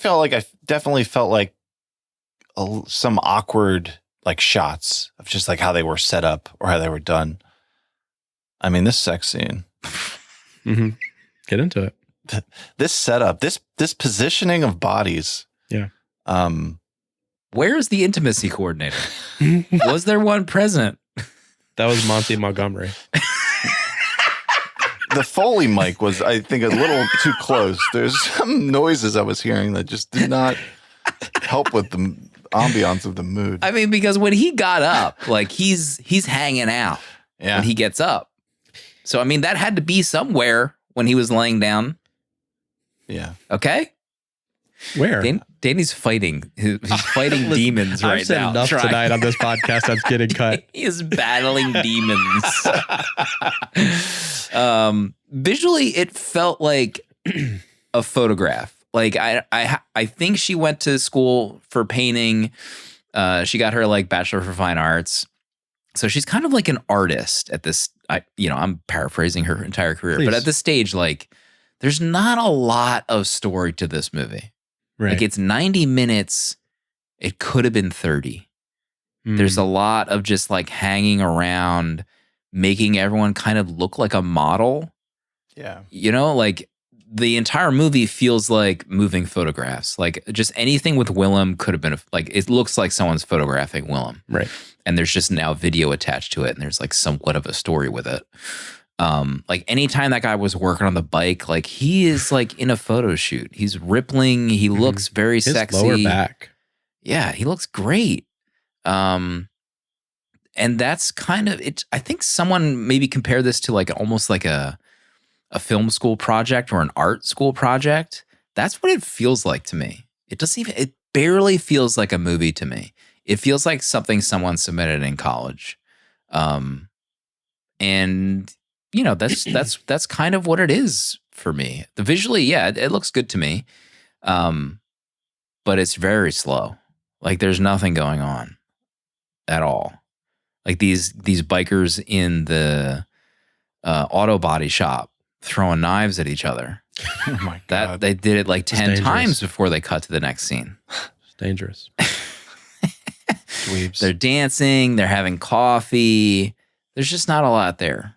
definitely felt like some awkward shots of just how they were set up or how they were done. I mean, this sex scene. Get into it. This setup, this positioning of bodies. Yeah. Where's the intimacy coordinator? Was there one present? That was Monty Montgomery. The Foley mic was, I think, a little too close. There's some noises I was hearing that just did not help with the ambiance of the mood. I mean, because when he got up, he's hanging out when he gets up. So, I mean, that had to be somewhere when he was laying down. Yeah. Okay. Where? Danny's fighting. He's fighting demons right I've said now. enough tonight on this podcast that's getting cut. He is battling demons. Visually, it felt like a photograph. I think she went to school for painting. She got her Bachelor for Fine Arts. So she's kind of like an artist at this. I'm paraphrasing her entire career, but at this stage, there's not a lot of story to this movie. Right. It's 90 minutes. It could have been 30. There's a lot of just hanging around, making everyone kind of look like a model. Yeah. The entire movie feels like moving photographs. Just anything with Willem could have been it looks like someone's photographing Willem. Right. And there's just now video attached to it, and there's somewhat of a story with it. Anytime that guy was working on the bike, he is in a photo shoot. He's rippling. He looks very His sexy. lower back. Yeah, he looks great. And that's kind of it. I think someone maybe compared this to almost a film school project or an art school project. That's what it feels like to me. It barely feels like a movie to me. It feels like something someone submitted in college. And that's kind of what it is for me. The visually, yeah, it looks good to me. But it's very slow. There's nothing going on at all. These bikers in the auto body shop throwing knives at each other. Oh my God. They did it 10 times before they cut to the next scene. It's dangerous. Dweebs. They're dancing. They're having coffee. There's just not a lot there.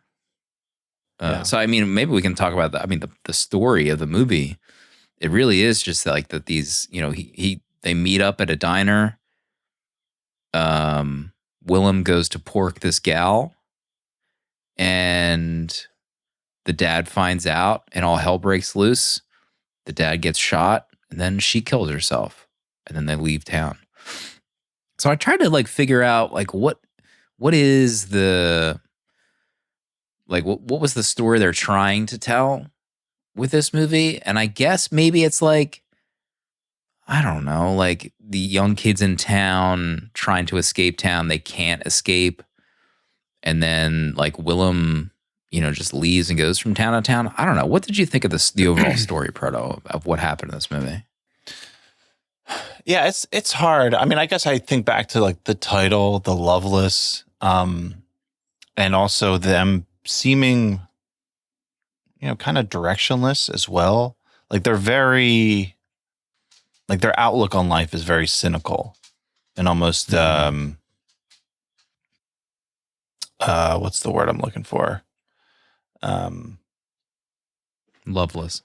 So, I mean, maybe we can talk about that. I mean, the story of the movie, it really is just that these, they meet up at a diner. Willem goes to pork this gal, and the dad finds out, and all hell breaks loose. The dad gets shot, and then she kills herself, and then they leave town. So I tried to figure out what is the what was the story they're trying to tell with this movie? And I guess maybe it's I don't know, the young kids in town trying to escape town, they can't escape. And then Willem, just leaves and goes from town to town. I don't know. What did you think of the overall story, Proto, of what happened in this movie? Yeah, it's hard. I mean, I guess I think back to the title, The Loveless, and also them seeming, kind of directionless as well. They're very, their outlook on life is very cynical and almost, what's the word I'm looking for? Loveless.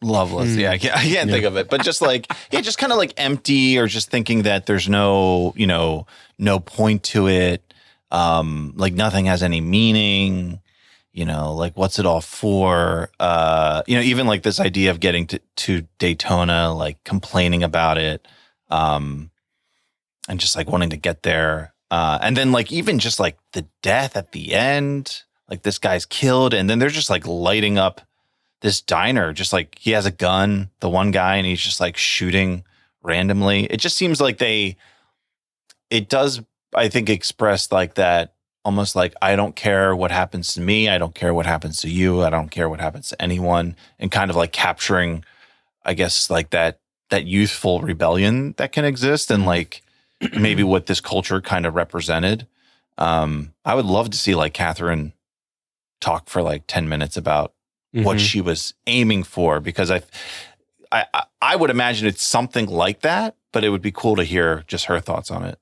Yeah, I can't think of it, but just just kind of empty, or just thinking that there's no, no point to it. Like nothing has any meaning. Like what's it all for? Even like this idea of getting to Daytona, like complaining about it, and just like wanting to get there. And then like even just like the death at the end, like this guy's killed, and then they're just like lighting up this diner, just like he has a gun, the one guy, and he's just like shooting randomly. It just seems like it does, I think, express like that. Almost like, I don't care what happens to me. I don't care what happens to you. I don't care what happens to anyone. And kind of like capturing, I guess, like that youthful rebellion that can exist and like maybe what this culture kind of represented. I would love to see like Catherine talk for like 10 minutes about what she was aiming for, because I would imagine it's something like that, but it would be cool to hear just her thoughts on it.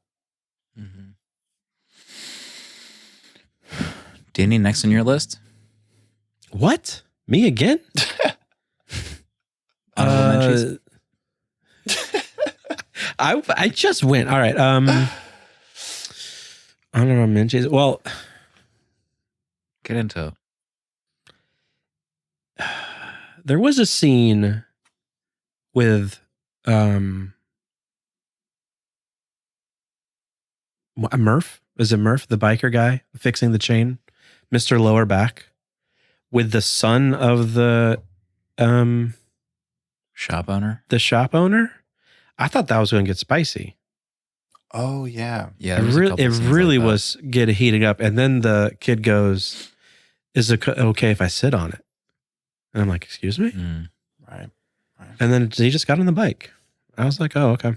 Danny, next on your list? What? Me again? I just went. All right. Honorable mentions. Well, get into it. There was a scene with Murph. Is it Murph, the biker guy fixing the chain? Mr. Lower Back, with the son of the shop owner. The shop owner. I thought that was going to get spicy. Oh yeah, yeah. It really was getting heated up, and then the kid goes, "Is it okay if I sit on it?" And I'm like, "Excuse me?" Right. And then he just got on the bike. I was like, "Oh, okay."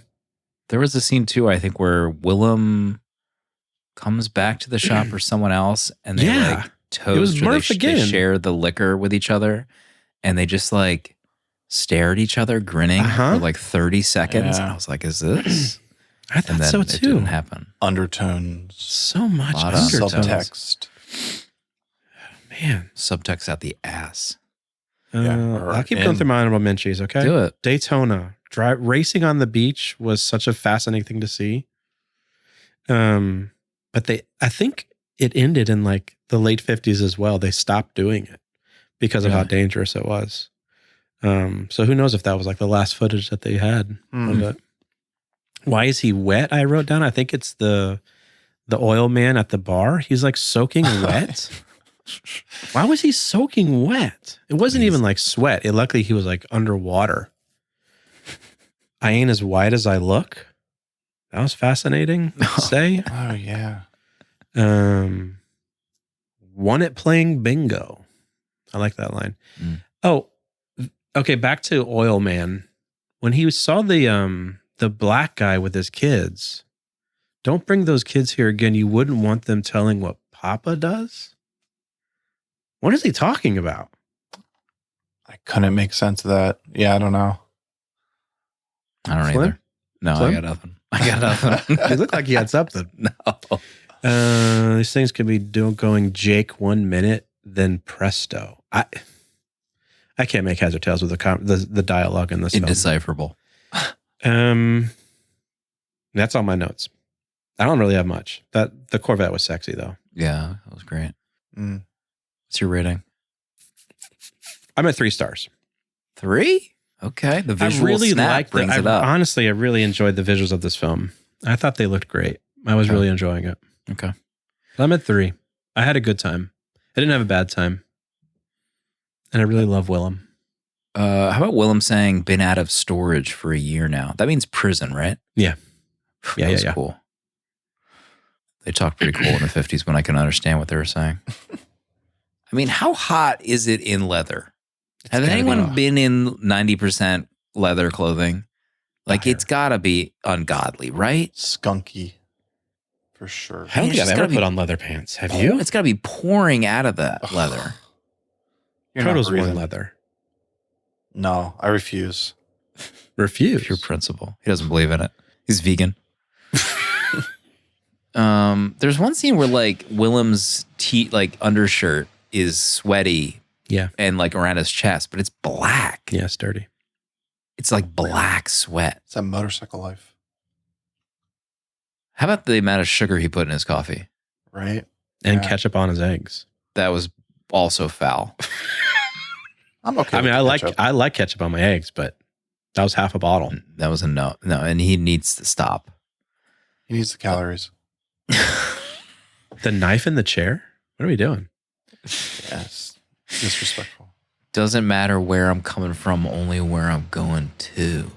There was a scene too, I think, where Willem comes back to the shop or someone else, and they like toast. It was Murph again. They share the liquor with each other, and they just like stare at each other, grinning for like 30 seconds. Yeah. And I was like, "Is this?" I thought so too. It didn't happen. Undertones, so much undertones. subtext. Man, subtext out the ass. I'll keep going through my honorable mentions. Okay, do it. Daytona racing on the beach was such a fascinating thing to see. But I think it ended in like the late 50s as well. They stopped doing it because of how dangerous it was. So who knows if that was like the last footage that they had of it. Why is he wet? I wrote down. I think it's the oil man at the bar. He's like soaking wet. Why was he soaking wet? It wasn't even like sweat. Luckily he was like underwater. I ain't as white as I look. That was fascinating to say. Oh yeah. Won it playing bingo. I like that line. Oh, okay. Back to Oil Man. When he saw the black guy with his kids, don't bring those kids here again. You wouldn't want them telling what Papa does. What is he talking about? I couldn't make sense of that. Yeah, I don't know. I don't Slim? either. No, Slim? I got nothing. I got nothing. He looked like he had something. No. These things could be going Jake 1 minute, then presto. I can't make heads or tails with the dialogue in this film. Indecipherable. That's on my notes. I don't really have much. The Corvette was sexy though. Yeah, that was great. What's your rating? I'm at 3 stars. 3? Okay. The visual really snap brings it up. Honestly, I really enjoyed the visuals of this film. I thought they looked great. I was really enjoying it. Okay. I'm at 3. I had a good time. I didn't have a bad time. And I really love Willem. How about Willem saying been out of storage for a year now? That means prison, right? Yeah. That was cool. They talked pretty cool in the 50s when I can understand what they were saying. I mean, how hot is it in leather? Has anyone been in 90% leather clothing? Like, it's got to be ungodly, right? Skunky. For sure. I don't think I've ever put on leather pants. Have you? It's got to be pouring out of that leather. Proto's worn leather. No, I refuse. Refuse? Pure principle. He doesn't believe in it. He's vegan. There's one scene where like Willem's undershirt is sweaty. Yeah. And like around his chest, but it's black. Yeah, it's dirty. It's like black sweat. It's that motorcycle life. How about the amount of sugar he put in his coffee? Right. and Yeah. ketchup on his eggs. That was also foul. I'm okay. I mean, with ketchup. I like ketchup on my eggs, but that was half a bottle. That was a no. No, and he needs to stop. He needs the calories. The knife in the chair? What are we doing? Yes. Disrespectful. Doesn't matter where I'm coming from, only where I'm going to.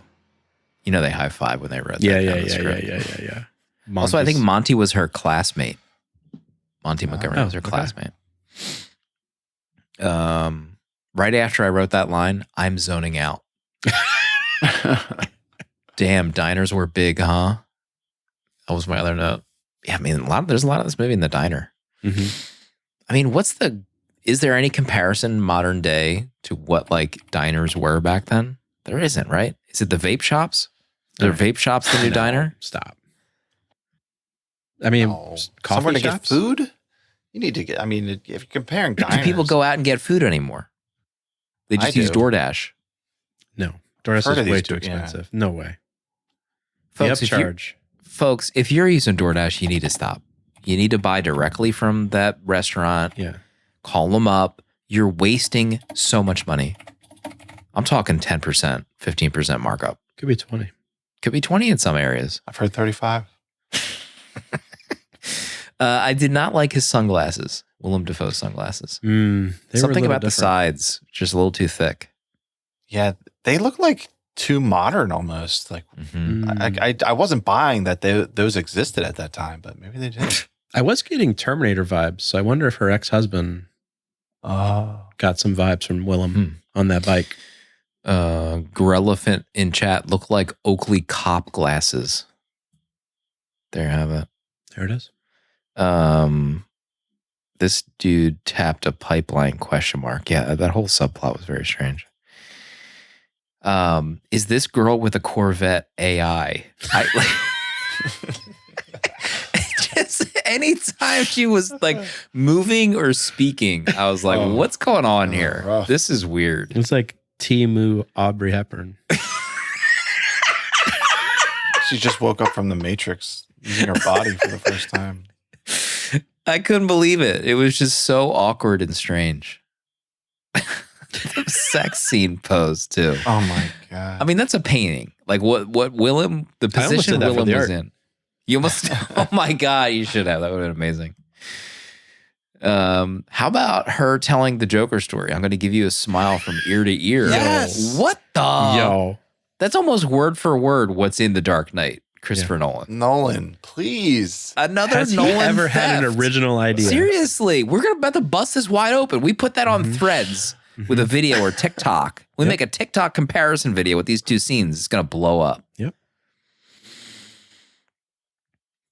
You know, they high five when they read that. Yeah. Also, I think Monty was her classmate. Monty Montgomery was her okay. classmate. Right after I wrote that line, I'm zoning out. Damn, diners were big, huh? That was my other note. Yeah, I mean, there's a lot of this movie in the diner. Mm-hmm. I mean, is there any comparison modern day to what like diners were back then? There isn't, right? Is it the vape shops? Are vape shops the new diner? Stop. I mean, coffee somewhere to shops? get food? You need to get, I mean, if you're comparing diners. Do people go out and get food anymore? They just use DoorDash. No. DoorDash Heard is of way these too two, yeah. expensive. No way. Folks, The upcharge. Folks, if you're using DoorDash, you need to stop. You need to buy directly from that restaurant. Yeah. Call them up. You're wasting so much money. I'm talking 10%, 15% markup. Could be 20. Could be 20 in some areas. I've heard 35. I did not like his sunglasses, Willem Dafoe's sunglasses. They were a Something little about the different. sides, just a little too thick. Yeah, they look like too modern almost. Like Mm. I wasn't buying that those existed at that time, but maybe they did. I was getting Terminator vibes, so I wonder if her ex-husband got some vibes from Willem on that bike. Gorillafant in chat look like Oakley cop glasses. There you have it. There it is. This dude tapped a pipeline ? Yeah, that whole subplot was very strange. Is this girl with a Corvette AI? Just anytime she was like moving or speaking, I was like, what's going on here? rough. This is weird. It's like Timu Aubrey Hepburn. She just woke up from the Matrix using her body for the first time. I couldn't believe it. It was just so awkward and strange. The sex scene pose too. Oh my god! I mean, that's a painting. Like what Willem, the I almost position did that for Willem the was art. in. You almost, oh my God, you should have. That would have been amazing. How about her telling the Joker story? I'm going to give you a smile from ear to ear. Yes. What the? Yo. That's almost word for word what's in The Dark Knight, Christopher Nolan. Nolan, please. Another Has Nolan he ever had an theft. original idea? Seriously, we're about to bust this wide open. We put that on Threads with a video or TikTok. We make a TikTok comparison video with these two scenes. It's going to blow up. Yep.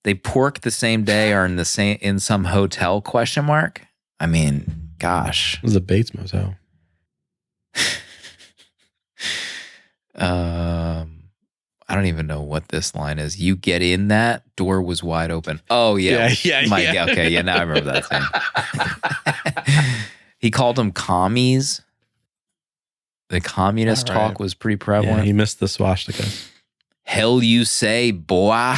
They pork the same day or in some hotel ? I mean, gosh. It was a Bates Motel. I don't even know what this line is. You get in that door was wide open. Oh yeah. Yeah. Okay, yeah, now I remember that thing. He called them commies. The communist All right. talk was pretty Yeah, prevalent. he missed the swastika. Hell you say, boy.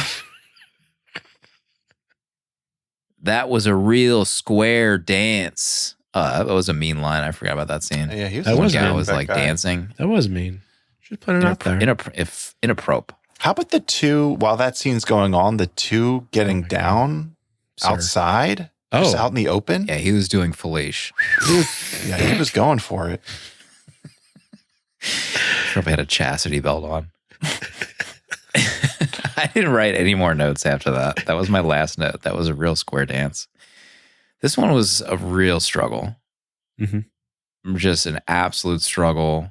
That was a real square dance. That was a mean line. I forgot about that scene. Yeah, he was. That One was guy mean. was That like guy. dancing. That was mean. Should put it out there. Inappropriate. How about the two while that scene's going on? The two getting down Sir. outside, just out in the open. Yeah, he was doing fellation. Yeah, he was going for it. Probably had a chastity belt on. I didn't write any more notes after that. That was my last note. That was a real square dance. This one was a real struggle. Just an absolute struggle.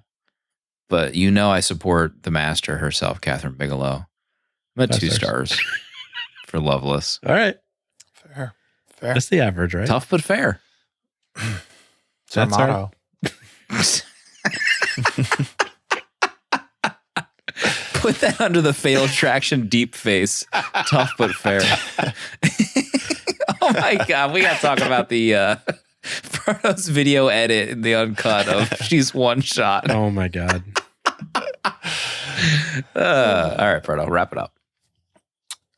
But you know I support the master herself, Catherine Bigelow. I'm at 5 2 stars. stars for Loveless. All right. Fair. That's the average, right? Tough but fair. It's our That's our- motto. Put that under the Fatal Attraction deep face. Tough but fair. Oh my God. We got to talk about the Proto's video edit in the uncut of she's one shot. Oh my God. All right, Proto, wrap it up.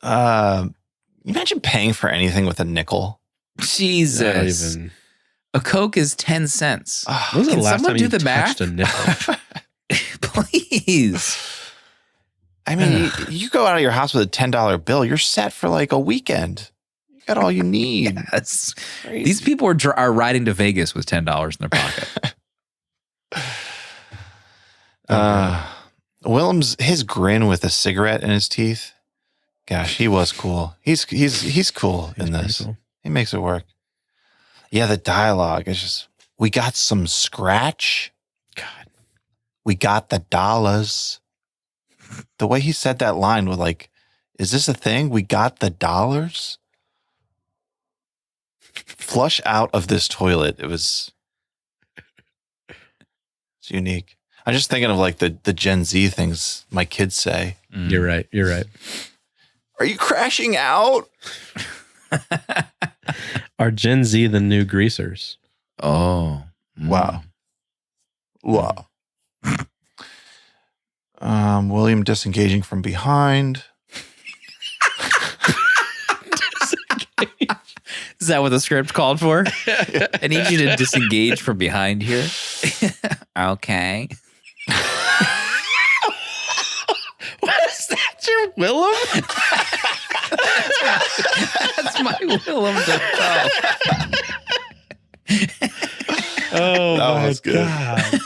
You imagine paying for anything with a nickel? Jesus. A Coke is 10 cents. When was the Can last someone time do you the touched math? a nipple? Please. I mean, you go out of your house with a $10 bill, you're set for like a weekend. You got all you need. Yes. Crazy. These people are riding to Vegas with $10 in their pocket. Willem's, his grin with a cigarette in his teeth. Gosh, he was cool. He's cool in this. Cool. He makes it work. Yeah, the dialogue is just, we got some scratch. God, we got the dollars. The way he said that line was like, is this a thing? We got the dollars? Flush out of this toilet. It's unique. I'm just thinking of like the Gen Z things my kids say. You're right. Are you crashing out? Are Gen Z the new greasers? Oh. Wow. William disengaging from behind. Is that what the script called for? I need you to disengage from behind here. Okay. What is that? Your Willem? That's my Willem Dafoe. Oh, That my was good. God.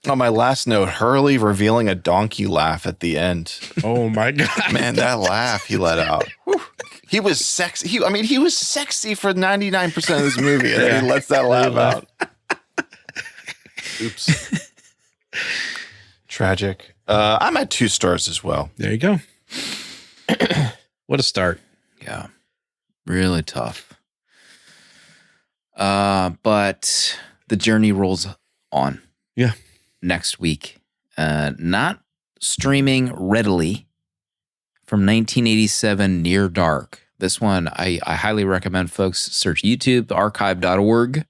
On my last note, Hurley revealing a donkey laugh at the end. Oh, my God. Man, that laugh he let out. Whew. He was sexy. He was sexy for 99% of this movie, and then he lets that laugh out. Oops. Tragic. I'm at 2 stars as well. There you go. What a start. Yeah. Really tough. But the journey rolls on. Yeah. Next week. Not streaming readily from 1987, Near Dark. This one, I highly recommend folks search YouTube, archive.org,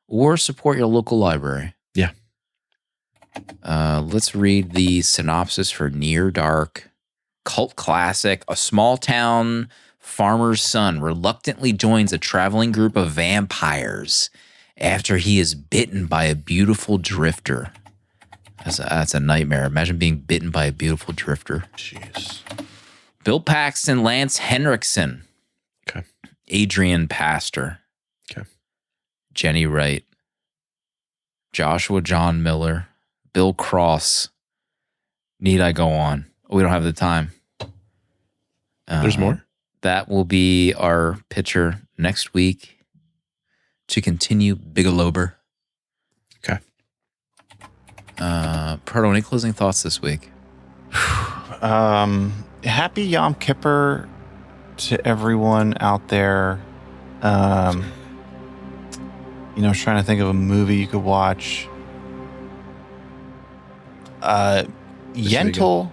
or support your local library. Yeah. Let's read the synopsis for Near Dark. Cult classic. A small town farmer's son reluctantly joins a traveling group of vampires after he is bitten by a beautiful drifter. That's a nightmare. Imagine being bitten by a beautiful drifter. Jeez. Bill Paxton, Lance Henriksen. Okay. Adrian Pastor. Okay. Jenny Wright. Joshua John Miller. Bill Cross. Need I go on? We don't have the time. There's more? That will be our picture next week to continue BIGELOWBER. Okay. Proto, any closing thoughts this week? Happy Yom Kippur to everyone out there. I was trying to think of a movie you could watch. Yentl,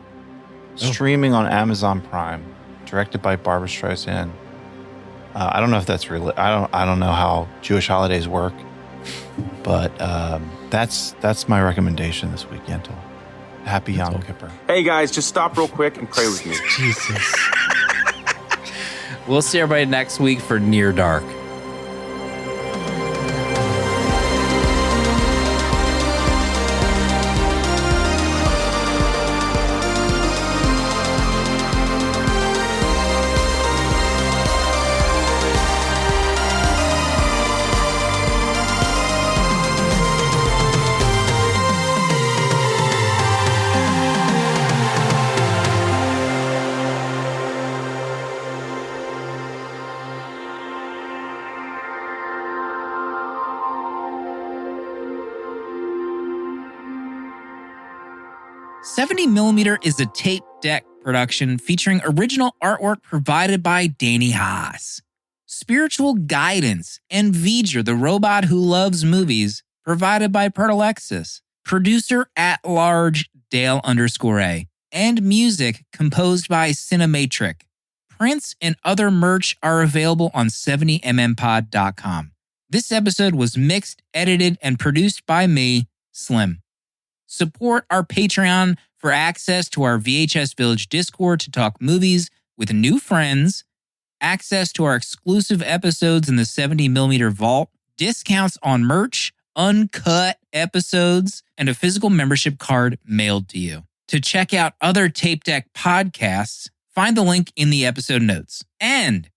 streaming on Amazon Prime, directed by Barbara Streisand. I don't know if that's really. I don't know how Jewish holidays work, but that's my recommendation this week. Yentl. Happy Yom Kippur. Hey guys, just stop real quick and pray with me. Jesus. We'll see everybody next week for Near Dark. $70mm is a tape deck production featuring original artwork provided by Danny Haas. Spiritual guidance and V'ger, the robot who loves movies, provided by Pertalexis. Producer at large, Dale_A. And music composed by Cinematric. Prints and other merch are available on 70mmpod.com. This episode was mixed, edited, and produced by me, Slim. Support our Patreon for access to our VHS Village Discord to talk movies with new friends, access to our exclusive episodes in the 70mm vault, discounts on merch, uncut episodes, and a physical membership card mailed to you. To check out other Tape Deck podcasts, find the link in the episode notes. And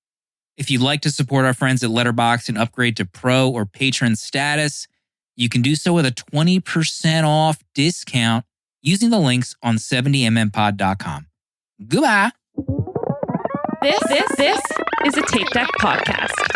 if you'd like to support our friends at Letterboxd and upgrade to Pro or Patron status, you can do so with a 20% off discount using the links on 70mmpod.com. Goodbye. This is a Tape Deck podcast.